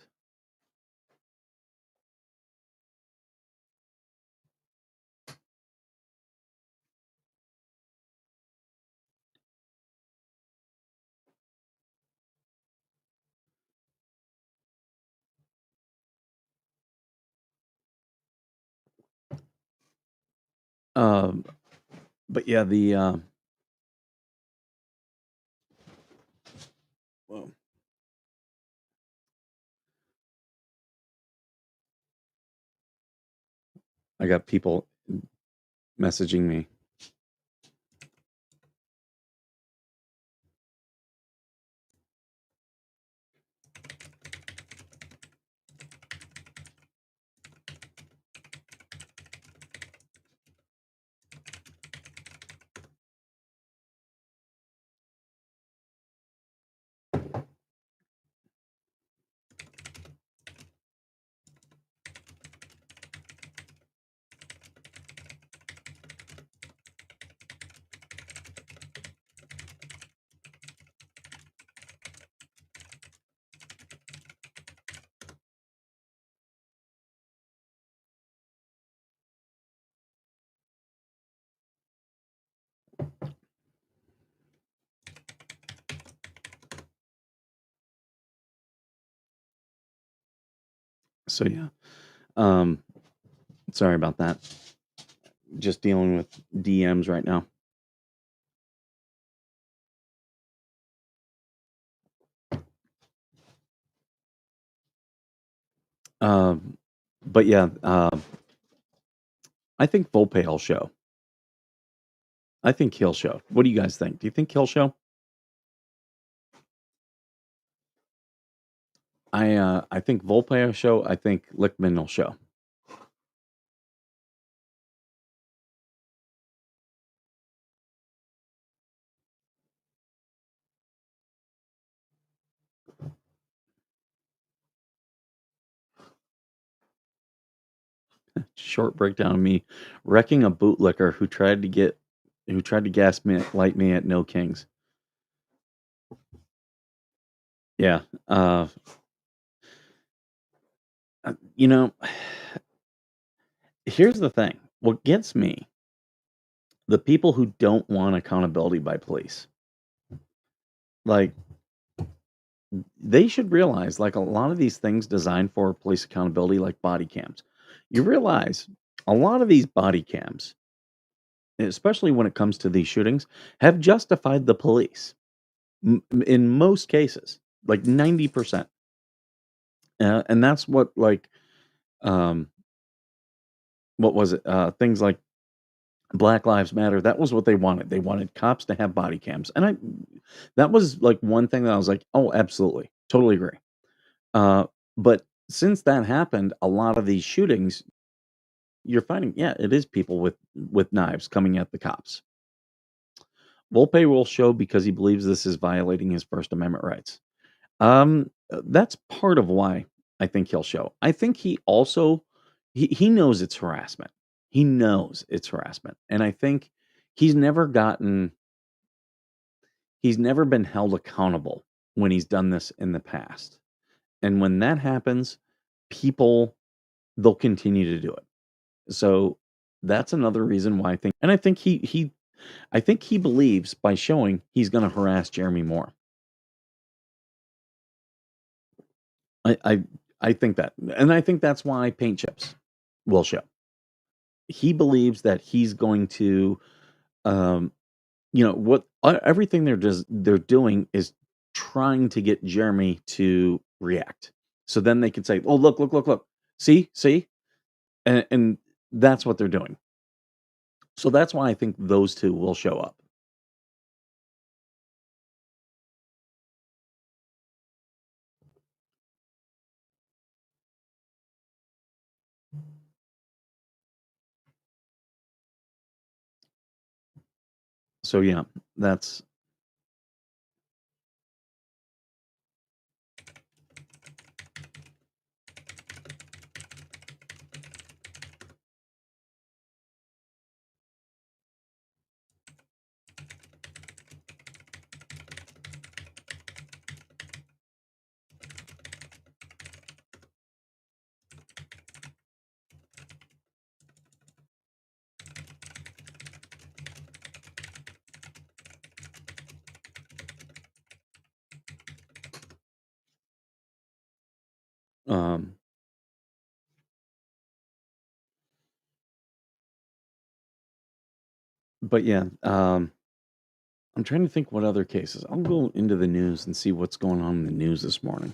But yeah, well, I got people messaging me. So yeah, sorry about that. Just dealing with DMs right now. But yeah, I think Volpe will show. I think he'll show. What do you guys think? Do you think he'll show? I think Volpe will show. I think Lickman will show. Short breakdown of me wrecking a bootlicker who tried to gas me, light me at No Kings. Yeah. You know, here's the thing. What gets me, the people who don't want accountability by police, like, they should realize, like, a lot of these things designed for police accountability, like body cams, you realize a lot of these body cams, especially when it comes to these shootings, have justified the police in most cases, like 90%. And that's what, like, what was it? Things like Black Lives Matter, that was what they wanted. They wanted cops to have body cams. That was like one thing that I was like, oh, absolutely. Totally agree. But since that happened, a lot of these shootings, you're finding, yeah, it is people with knives coming at the cops. Volpe will show because he believes this is violating his First Amendment rights. That's part of why I think he'll show. I think he also he knows it's harassment. He knows it's harassment, and I think he's never gotten he's never been held accountable when he's done this in the past. And when that happens, people they'll continue to do it. So that's another reason why I think, and I think he believes by showing he's going to harass Jeremy more. I, I I think that, and I think that's why paint chips will show. He believes that he's going to, um, what everything they're doing is trying to get Jeremy to react. So then they could say, "Oh, look, look, look, look, see," and that's what they're doing. So that's why I think those two will show up. So yeah, that's um, but yeah, I'm trying to think what other cases. I'll go into the news and see what's going on in the news this morning.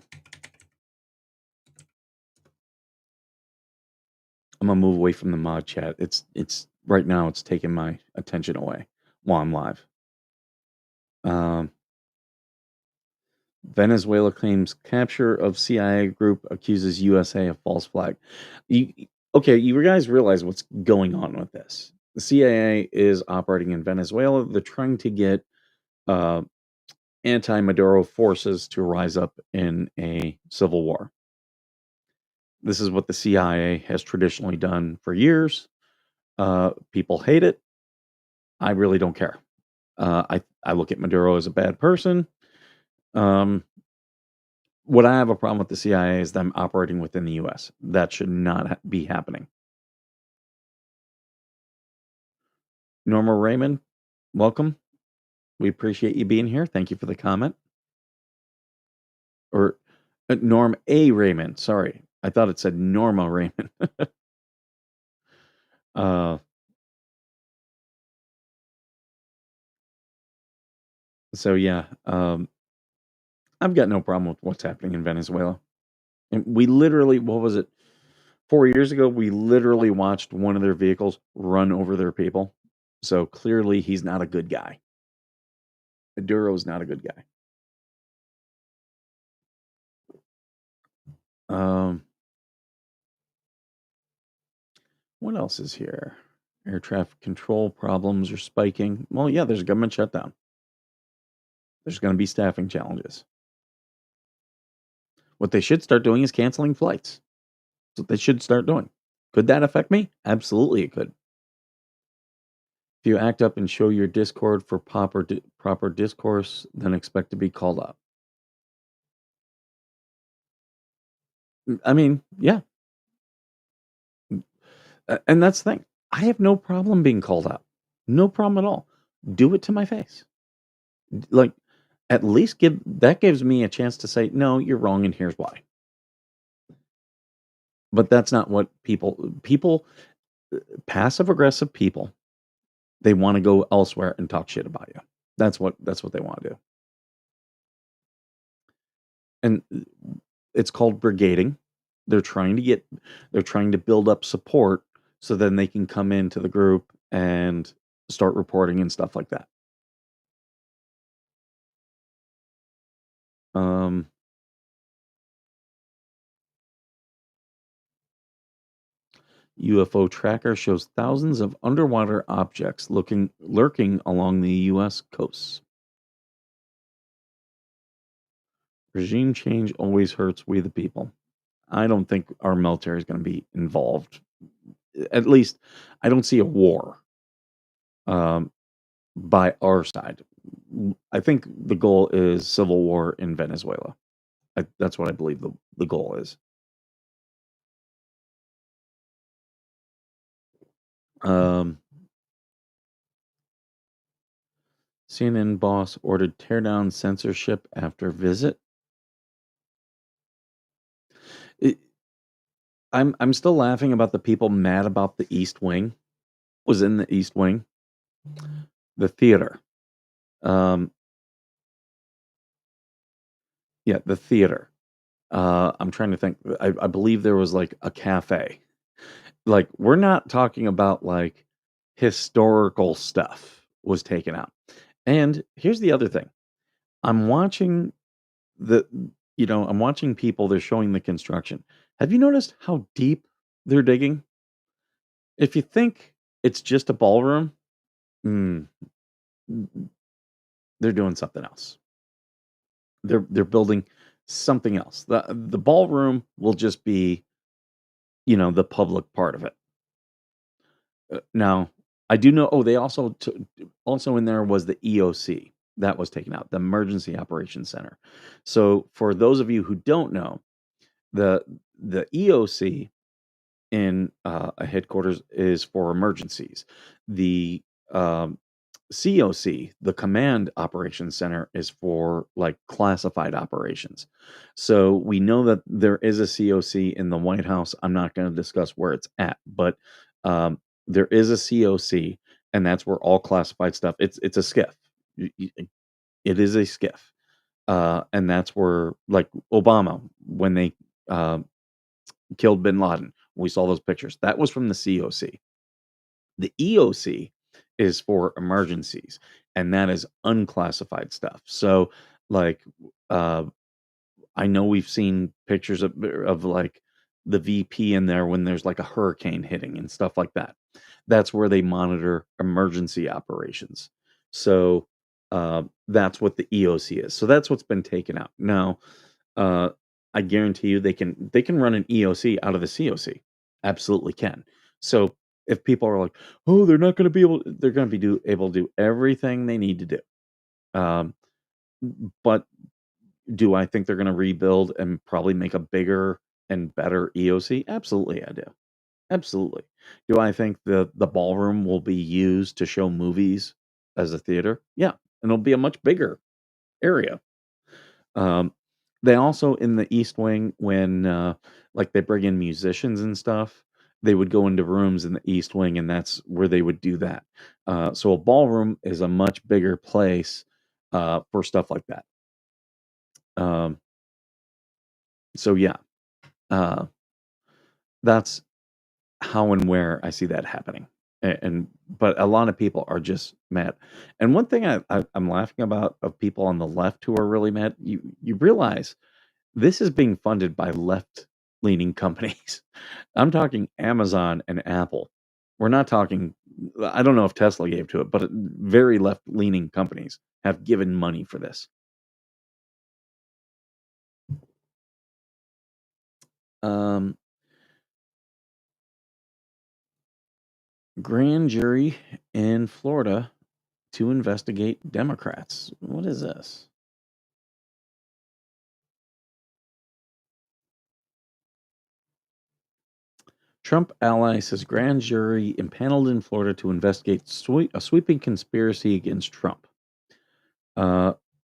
I'm gonna move away from the mod chat. It's right now. It's taking my attention away while I'm live. Um, Venezuela claims capture of CIA group accuses USA of false flag. You, okay, you guys realize what's going on with this? The CIA is operating in Venezuela. They're trying to get uh, anti-Maduro forces to rise up in a civil war. This is what the CIA has traditionally done for years. People hate it. I really don't care. I look at Maduro as a bad person. Um, what I have a problem with the CIA is them operating within the U.S. That should not be happening. Norma Raymond, welcome. We appreciate you being here. Thank you for the comment. Or Norm A. Raymond. Sorry, I thought it said Norma Raymond. uh, so yeah, I've got no problem with what's happening in Venezuela. And we literally, what was it? 4 years ago, we literally watched one of their vehicles run over their people. So clearly, he's not a good guy. Maduro's not a good guy. Um, what else is here? Air traffic control problems are spiking. Well, yeah, there's a government shutdown. There's going to be staffing challenges. What they should start doing is canceling flights. That's what they should start doing. Could that affect me? Absolutely, it could. If you act up and show your discord for proper discourse, then expect to be called up. I mean, yeah. And that's the thing. I have no problem being called out. No problem at all. Do it to my face. Like, at least gives me a chance to say, no, you're wrong, and here's why. But that's not what people passive aggressive people, they want to go elsewhere and talk shit about you. That's what they want to do. And it's called brigading. They're trying to build up support so then they can come into the group and start reporting and stuff like that. UFO tracker shows thousands of underwater objects lurking along the U.S. coasts. Regime change always hurts we the people. I don't think our military is going to be involved. At least, I don't see a war um, by our side. I think the goal is civil war in Venezuela. That's what I believe the goal is. CNN boss ordered tear down censorship after visit. It, I'm still laughing about the people mad about the East Wing. Was in the East Wing, the theater. Um, yeah, the theater. I'm trying to think. I believe there was like a cafe. Like we're not talking about like historical stuff was taken out. And here's the other thing. I'm watching the I'm watching people, they're showing the construction. Have you noticed how deep they're digging? If you think it's just a ballroom, mm, they're doing something else. They're building something else. The ballroom will just be, the public part of it. Now, I do know. Oh, they also in there was the EOC that was taken out, the Emergency Operations Center. So for those of you who don't know, the the EOC in a headquarters is for emergencies. The um, COC, the Command Operations Center, is for like classified operations. So we know that there is a COC in the White House. I'm not going to discuss where it's at, but there is a COC, and that's where all classified stuff. It's a skiff. It is a skiff, and that's where like Obama when they uh, killed Bin Laden. We saw those pictures. That was from the COC. The EOC is for emergencies, and that is unclassified stuff. So, like, uh, I know we've seen pictures of like the VP in there when there's like a hurricane hitting and stuff like that. That's where they monitor emergency operations. So that's what the EOC is. So that's what's been taken out. Now, uh, I guarantee you they can run an EOC out of the COC. Absolutely can. So if people are like, oh, they're not going to be able, they're going to be able to do everything they need to do. Um, but do I think they're going to rebuild and probably make a bigger and better EOC? Absolutely, I do. Absolutely. Do I think the ballroom will be used to show movies as a theater? Yeah, and it'll be a much bigger area. Um, they also in the East Wing when like they bring in musicians and stuff, they would go into rooms in the East Wing, and that's where they would do that. So a ballroom is a much bigger place for stuff like that. Um, so yeah, uh, that's how and where I see that happening. And but a lot of people are just mad. And one thing I'm laughing about of people on the left who are really mad, you realize this is being funded by left leaning companies. I'm talking Amazon and Apple. We're not talking, I don't know if Tesla gave to it, but very left leaning companies have given money for this. Um, Grand jury in Florida to investigate Democrats. What is this? Trump ally says grand jury impaneled in Florida to investigate a sweeping conspiracy against Trump.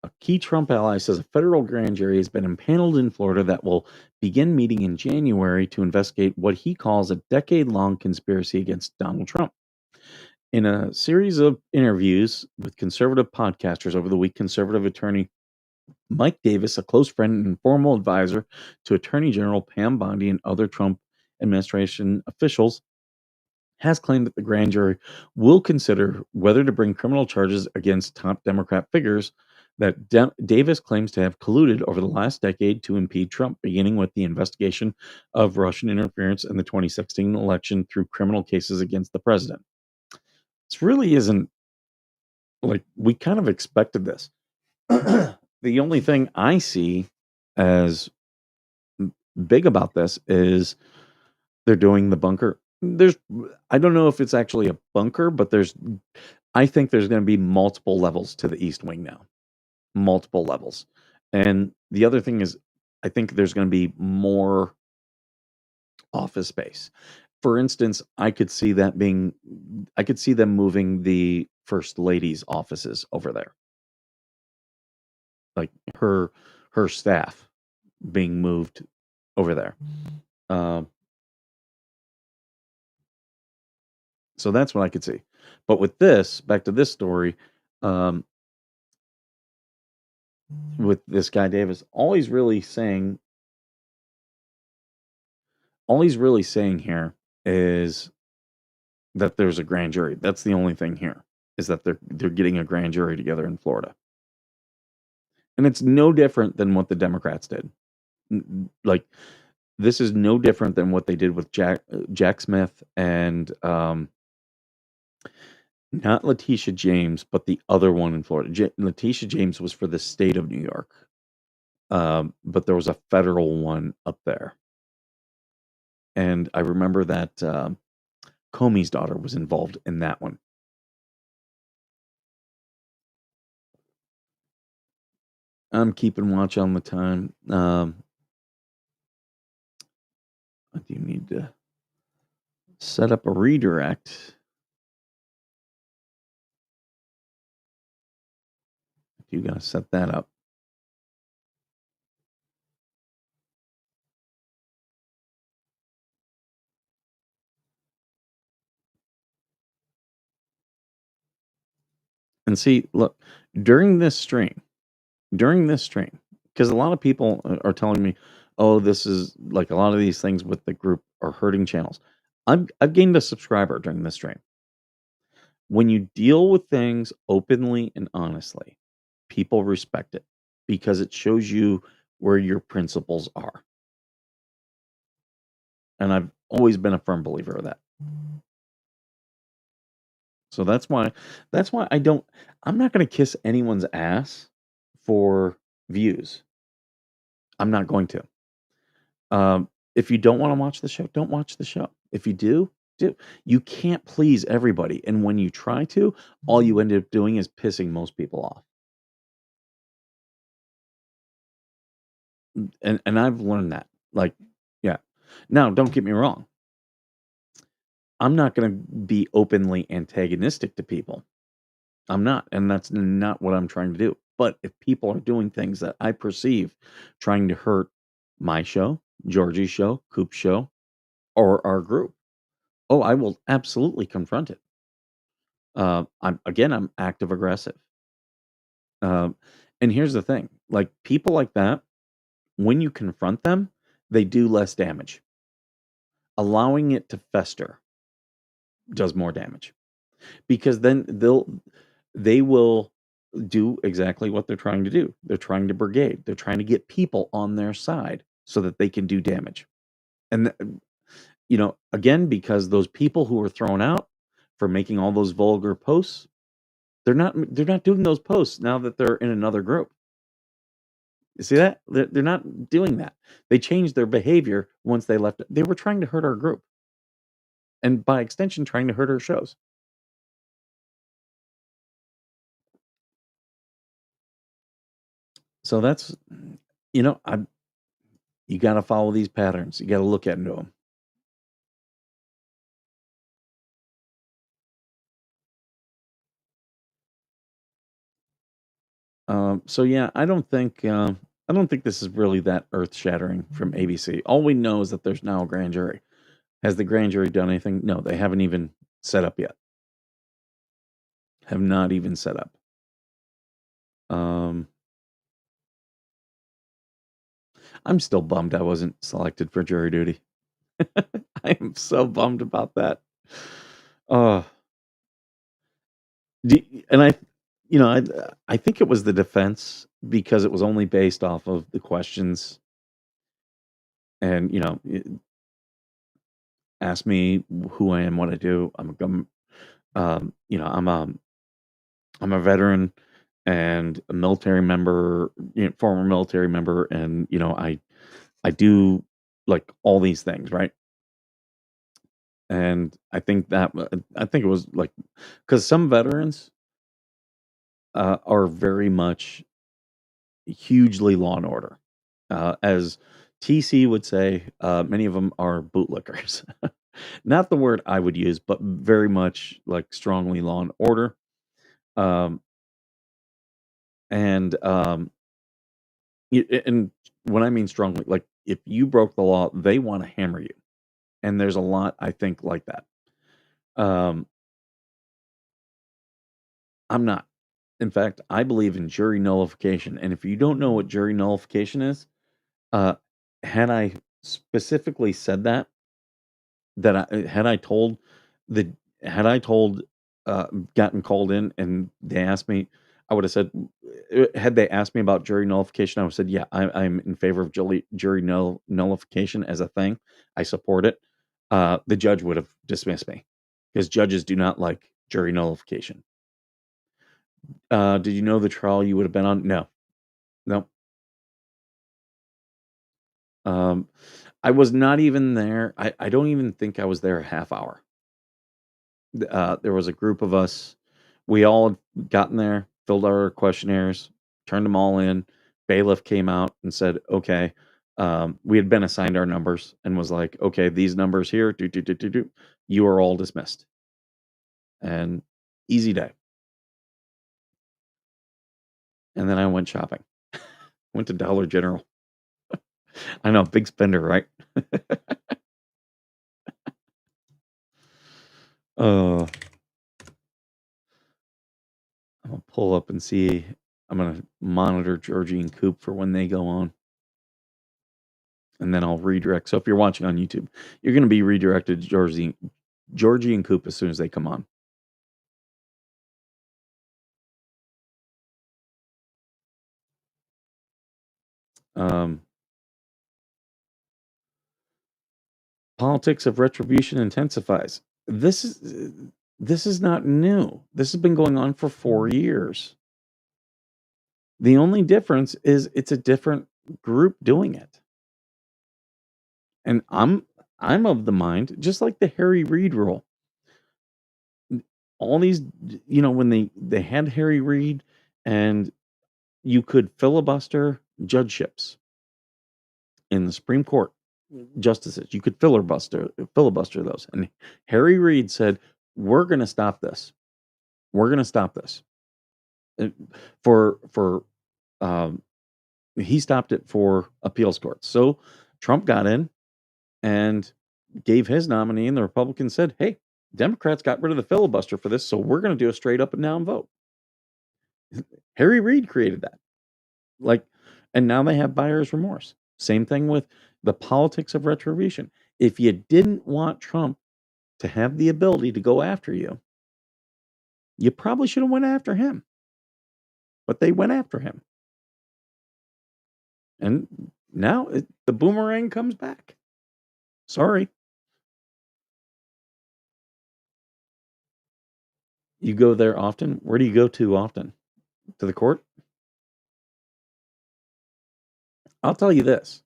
A key Trump ally says a federal grand jury has been impaneled in Florida that will begin meeting in January to investigate what he calls a decade long conspiracy against Donald Trump. In a series of interviews with conservative podcasters over the week, conservative attorney Mike Davis, a close friend and informal advisor to Attorney General Pam Bondi and other Trump administration officials, has claimed that the grand jury will consider whether to bring criminal charges against top Democrat figures that Davis claims to have colluded over the last decade to impede Trump, beginning with the investigation of Russian interference in the 2016 election through criminal cases against the president. This really isn't like we kind of expected this. The only thing I see as big about this is they're doing the bunker. I don't know if it's actually a bunker, but I think there's going to be multiple levels to the East Wing now, multiple levels. And the other thing is, I think there's going to be more office space. For instance, I could see them moving the first lady's offices over there, like her staff being moved over there. Um, so that's what I could see. But with this, back to this story, um, with this guy Davis, all he's really saying here is that there's a grand jury. That's the only thing here, is that they're getting a grand jury together in Florida. And it's no different than what the Democrats did. Like, this is no different than what they did with Jack Smith and not Letitia James, but the other one in Florida. Letitia James was for the state of New York, but there was a federal one up there. And I remember that Comey's daughter was involved in that one. I'm keeping watch on the time. I do need to set up a redirect. You got to set that up. And see, look, during this stream, because a lot of people are telling me, oh, this is like a lot of these things with the group are hurting channels. I've gained a subscriber during this stream. When you deal with things openly and honestly, people respect it because it shows you where your principles are. And I've always been a firm believer of that. So that's why I'm not going to kiss anyone's ass for views. I'm not going to. If you don't want to watch the show, don't watch the show. If you do. You can't please everybody. And when you try to, all you end up doing is pissing most people off. And I've learned that. Like, yeah. Now, don't get me wrong. I'm not going to be openly antagonistic to people. I'm not, and that's not what I'm trying to do. But if people are doing things that I perceive trying to hurt my show, Georgie's show, Coop's show, or our group, oh, I will absolutely confront it. I'm active aggressive. And here's the thing: like people like that, when you confront them, they do less damage. Allowing it to fester does more damage because then they will do exactly what they're trying to do. They're trying to brigade. They're trying to get people on their side so that they can do damage. And again, because those people who were thrown out for making all those vulgar posts, they're not doing those posts now that they're in another group. You see that? They're not doing that. They changed their behavior once they left. They were trying to hurt our group. And by extension, trying to hurt our shows. So that's, you got to follow these patterns. You got to look into them. So yeah, I don't think this is really that earth shattering from ABC. All we know is that there's now a grand jury. Has the grand jury done anything? No, they haven't even set up yet. Have not even set up. I'm still bummed I wasn't selected for jury duty. I am so bummed about that. Uh, and I think it was the defense because it was only based off of the questions, and ask me who I am, what I do. I'm a veteran and a military member, former military member, and I do like all these things, right? And I think it was like because some veterans are very much hugely law and order. As TC would say, many of them are bootlickers. Not the word I would use, but very much like strongly law and order. Um, and when I mean strongly, like if you broke the law, they want to hammer you. And there's a lot I think like that. Um, I'm not. In fact, I believe in jury nullification. And if you don't know what jury nullification is, uh, had I specifically said had I told the had I told gotten called in and they asked me, I would have said, had they asked me about jury nullification, I would have said, yeah, I'm in favor of jury nullification as a thing. I support it. The judge would have dismissed me because judges do not like jury nullification. Did you know the trial you would have been on? No, no. Um, I was not even there. I don't even think I was there a half hour. There was a group of us. We all had gotten there, filled out our questionnaires, turned them all in. Bailiff came out and said, "Okay." We had been assigned our numbers and was like, "Okay, these numbers here, you are all dismissed." And easy day. And then I went shopping. Went to Dollar General. I know, big spender, right? Uh, I'm gonna pull up and see. I'm gonna monitor Georgie and Coop for when they go on, and then I'll redirect. So if you're watching on YouTube, you're gonna be redirected to Georgie and Coop as soon as they come on. Um, Politics of retribution intensifies. This is not new. This has been going on for 4 years. The only difference is it's a different group doing it. And I'm of the mind, just like the Harry Reid rule. All these, when they had Harry Reid, and you could filibuster judgeships in the Supreme Court justices. You could filibuster those. And Harry Reid said, "We're going to stop this. We're going to stop this." Uh, For he stopped it for appeals courts. So Trump got in and gave his nominee, and the Republicans said, "Hey, Democrats got rid of the filibuster for this, so we're going to do a straight up and down vote." Harry Reid created that. Like, and now they have buyer's remorse. Same thing with the politics of retribution. If you didn't want Trump to have the ability to go after you, you probably should have went after him. But they went after him. And now the boomerang comes back. Sorry. You go there often? Where do you go to often? To the court? I'll tell you this.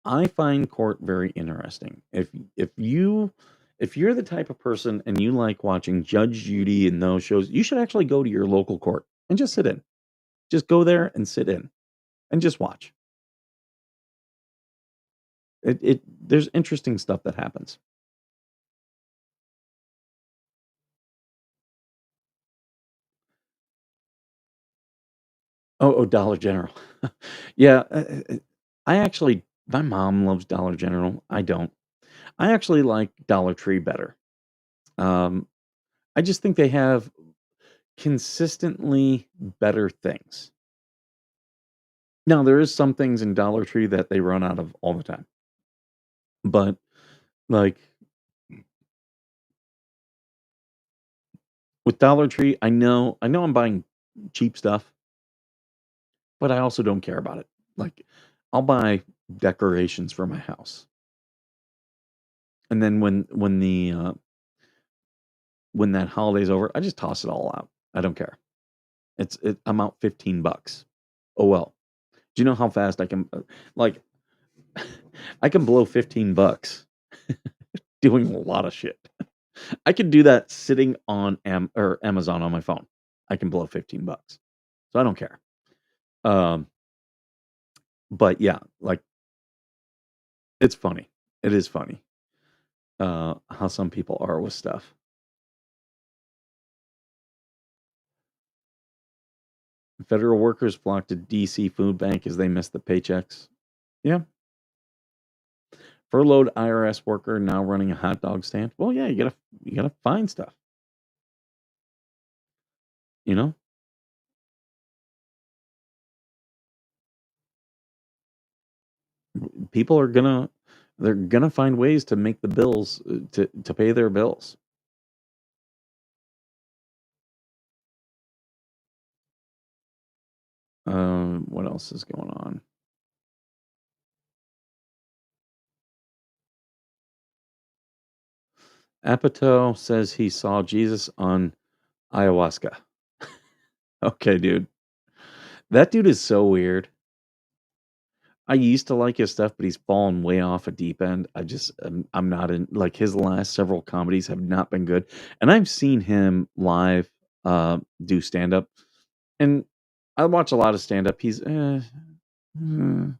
I find court very interesting. If you're the type of person and you like watching Judge Judy and those shows, you should actually go to your local court and just sit in. Just go there and sit in and just watch. It there's interesting stuff that happens. Oh, Dollar General. Yeah, I actually my mom loves Dollar General. I don't. I actually like Dollar Tree better. Um, I just think they have consistently better things. Now, there is some things in Dollar Tree that they run out of all the time, but like With Dollar Tree, I know I'm buying cheap stuff, but I also don't care about it. Like, I'll buy decorations for my house, and then when that holiday's over, I just toss it all out. I don't care. I'm out $15. Oh well. Do you know how fast I can like I can blow $15 doing a lot of shit. I can do that sitting on Amazon on my phone. I can blow $15. So I don't care. Um, but yeah, like it's funny. It is funny how some people are with stuff. Federal workers flock to DC food bank as they miss the paychecks. Yeah. Furloughed IRS worker now running a hot dog stand. Well, yeah, you gotta find stuff. You know, people are they're gonna find ways to make the bills to pay their bills. What else is going on? Apatow says he saw Jesus on ayahuasca. Okay, dude. That dude is so weird. I used to like his stuff, but he's fallen way off a deep end. I'm not in like his last several comedies have not been good. And I've seen him live do stand up. And I watch a lot of stand up. Hmm.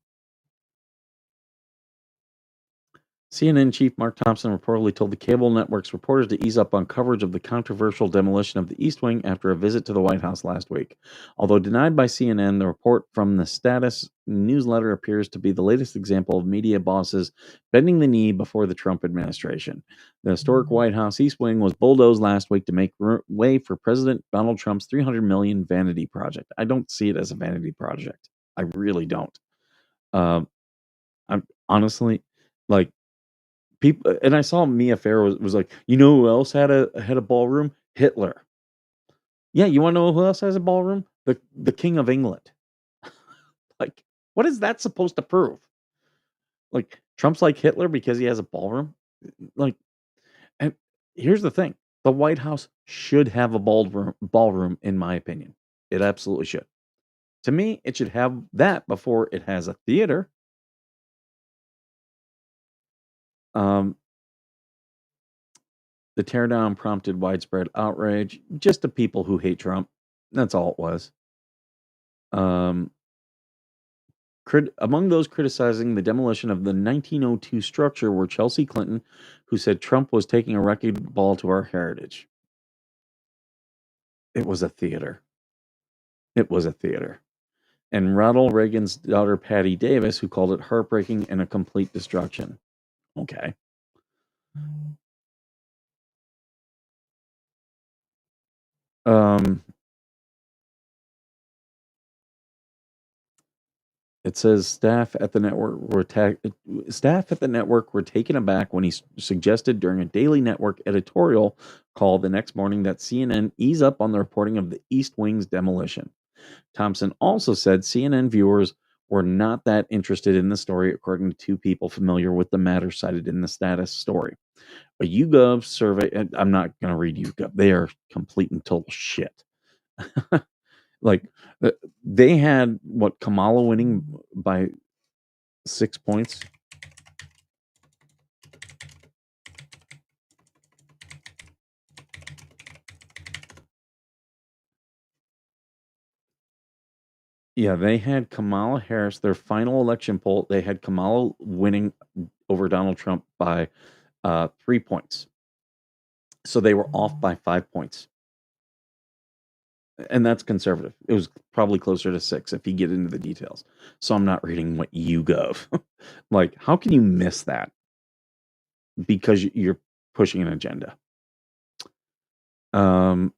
CNN chief Mark Thompson reportedly told the cable network's reporters to ease up on coverage of the controversial demolition of the East Wing after a visit to the White House last week. Although denied by CNN, the report from the Status newsletter appears to be the latest example of media bosses bending the knee before the Trump administration. The historic White House East Wing was bulldozed last week to make way for President Donald Trump's $300 million vanity project. I don't see it as a vanity project. I really don't. Um, I'm honestly like people, and I saw Mia Farrow was like, you know who else had a ballroom? Hitler. Yeah, you want to know who else has a ballroom? The King of England. Like, what is that supposed to prove? Like, Trump's like Hitler because he has a ballroom. Like, and here's the thing: the White House should have a ballroom, in my opinion. It absolutely should. To me, it should have that before it has a theater. Um, the teardown prompted widespread outrage, just the people who hate Trump. That's all it was. Um, among those criticizing the demolition of the 1902 structure were Chelsea Clinton, who said Trump was taking a wrecking ball to our heritage. It was a theater. It was a theater. And Ronald Reagan's daughter, Patty Davis, who called it heartbreaking and a complete destruction. Okay. Um, It says staff at the network were taken aback when he suggested during a daily network editorial call the next morning that CNN ease up on the reporting of the East Wing's demolition. Thompson also said CNN viewers were not that interested in the story, according to two people familiar with the matter cited in the status story. A YouGov survey, and I'm not going to read YouGov, they are complete and total shit. Like, they had what, Kamala winning by 6 points. Yeah, they had Kamala Harris, their final election poll, they had Kamala winning over Donald Trump by 3 points. So they were off by 5 points. And that's conservative. It was probably closer to 6 if you get into the details. So I'm not reading what YouGov. Like, how can you miss that? Because you're pushing an agenda. Um,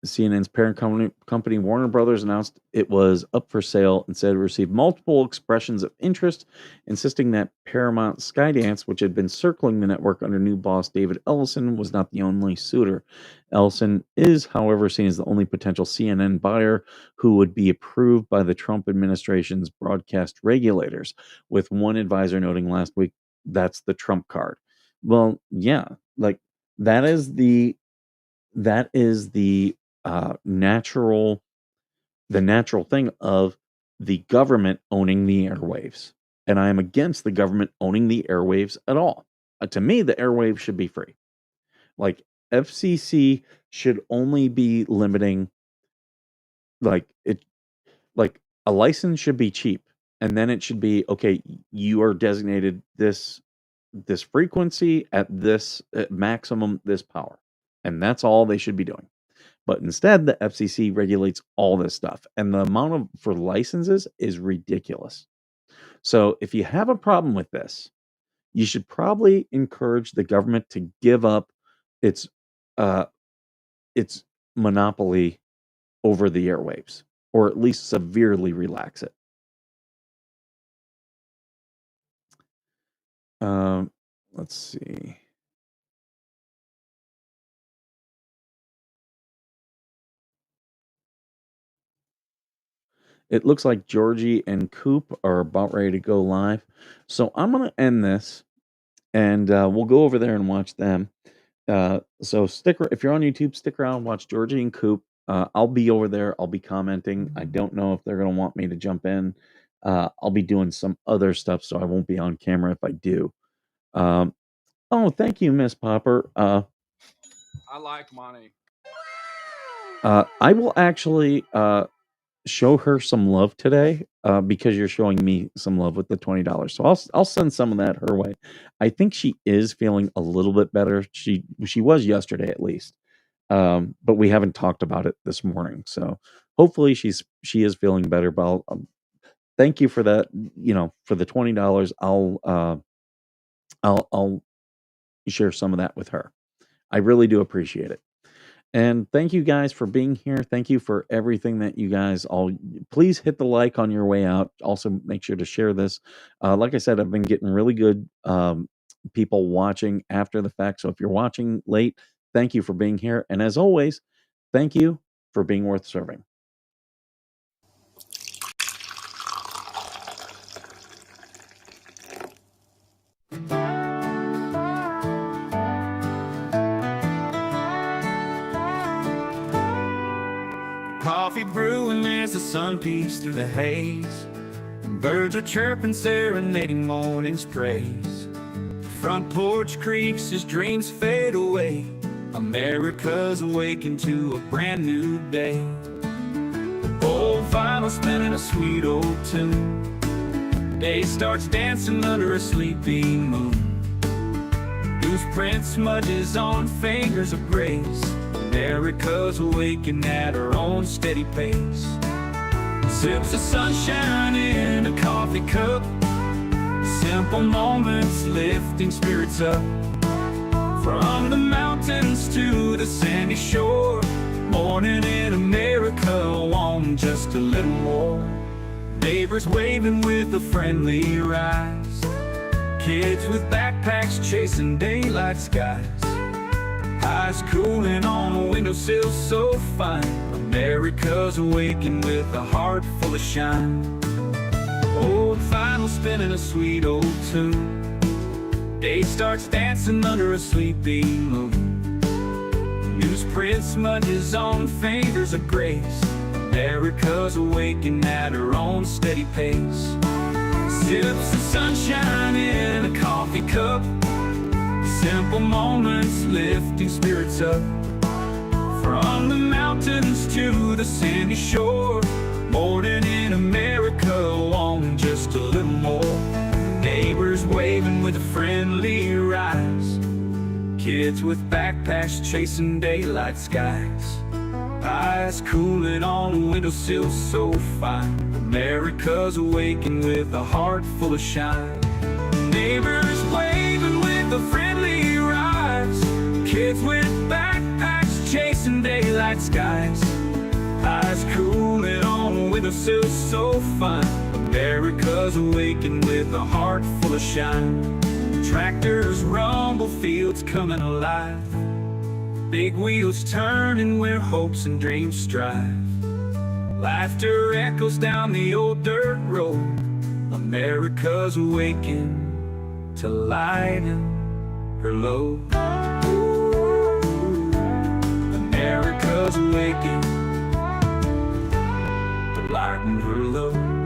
CNN's parent company Warner Brothers announced it was up for sale and said it received multiple expressions of interest, insisting that Paramount Skydance, which had been circling the network under new boss David Ellison, was not the only suitor. Ellison is, however, seen as the only potential CNN buyer who would be approved by the Trump administration's broadcast regulators, with one advisor noting last week that's the Trump card. Well, yeah, like that is the natural thing of the government owning the airwaves, and I am against the government owning the airwaves at all. To me, the airwaves should be free. Like FCC should only be limiting, like it, like a license should be cheap, and then it should be okay. You are designated this frequency at this maximum this power, and that's all they should be doing. But instead, the FCC regulates all this stuff, and the amount for licenses is ridiculous. So if you have a problem with this, you should probably encourage the government to give up its uh, its monopoly over the airwaves, or at least severely relax it. Let's see. It looks like Georgie and Coop are about ready to go live. So I'm going to end this, and we'll go over there and watch them. So if you're on YouTube, stick around, watch Georgie and Coop. I'll be over there. I'll be commenting. I don't know if they're going to want me to jump in. I'll be doing some other stuff, so I won't be on camera if I do. Oh, thank you, Miss Popper. I like money. I will actually show her some love today because you're showing me some love with the $20. So I'll send some of that her way. I think she is feeling a little bit better. She was yesterday at least, but we haven't talked about it this morning. So hopefully she is feeling better. But thank you for that. For the $20, I'll share some of that with her. I really do appreciate it. And thank you guys for being here. Thank you for everything that you guys all. Please hit the like on your way out. Also, make sure to share this. Like I said, I've been getting really good people watching after the fact. So if you're watching late, thank you for being here. And as always, thank you for being worth serving. Coffee brewing as the sun peeks through the haze. Birds are chirping, serenading morning's praise. Front porch creaks as dreams fade away. America's awakened to a brand new day. Old vinyl spinning a sweet old tune. Day starts dancing under a sleepy moon. Loose print smudges on fingers of grace. America's awakening at her own steady pace. Sips of sunshine in a coffee cup. Simple moments lifting spirits up. From the mountains to the sandy shore. Morning in America, want just a little more. Neighbors waving with a friendly rise. Kids with backpacks chasing daylight skies. Eyes cooling on a windowsill so fine. America's awakened with a heart full of shine. Old vinyl spinning a sweet old tune. Day starts dancing under a sleepy moon. Newsprint smudges on fingers of grace. America's awakened at her own steady pace. Sips of sunshine in a coffee cup. Simple moments lifting spirits up. From the mountains to the sandy shore. Morning in America, want just a little more. Neighbors waving with a friendly rise. Kids with backpacks chasing daylight skies. Eyes cooling on a windowsill so fine. America's awakened with a heart full of shine. Neighbors waving with a friendly rise. Kids with backpacks chasing daylight night skies, eyes cooling on with a silk so fine. America's awakened with a heart full of shine. Tractors rumble, fields coming alive, big wheels turning where hopes and dreams strive. Laughter echoes down the old dirt road. America's awakened to lighten her load. America's awakened to lighten her load.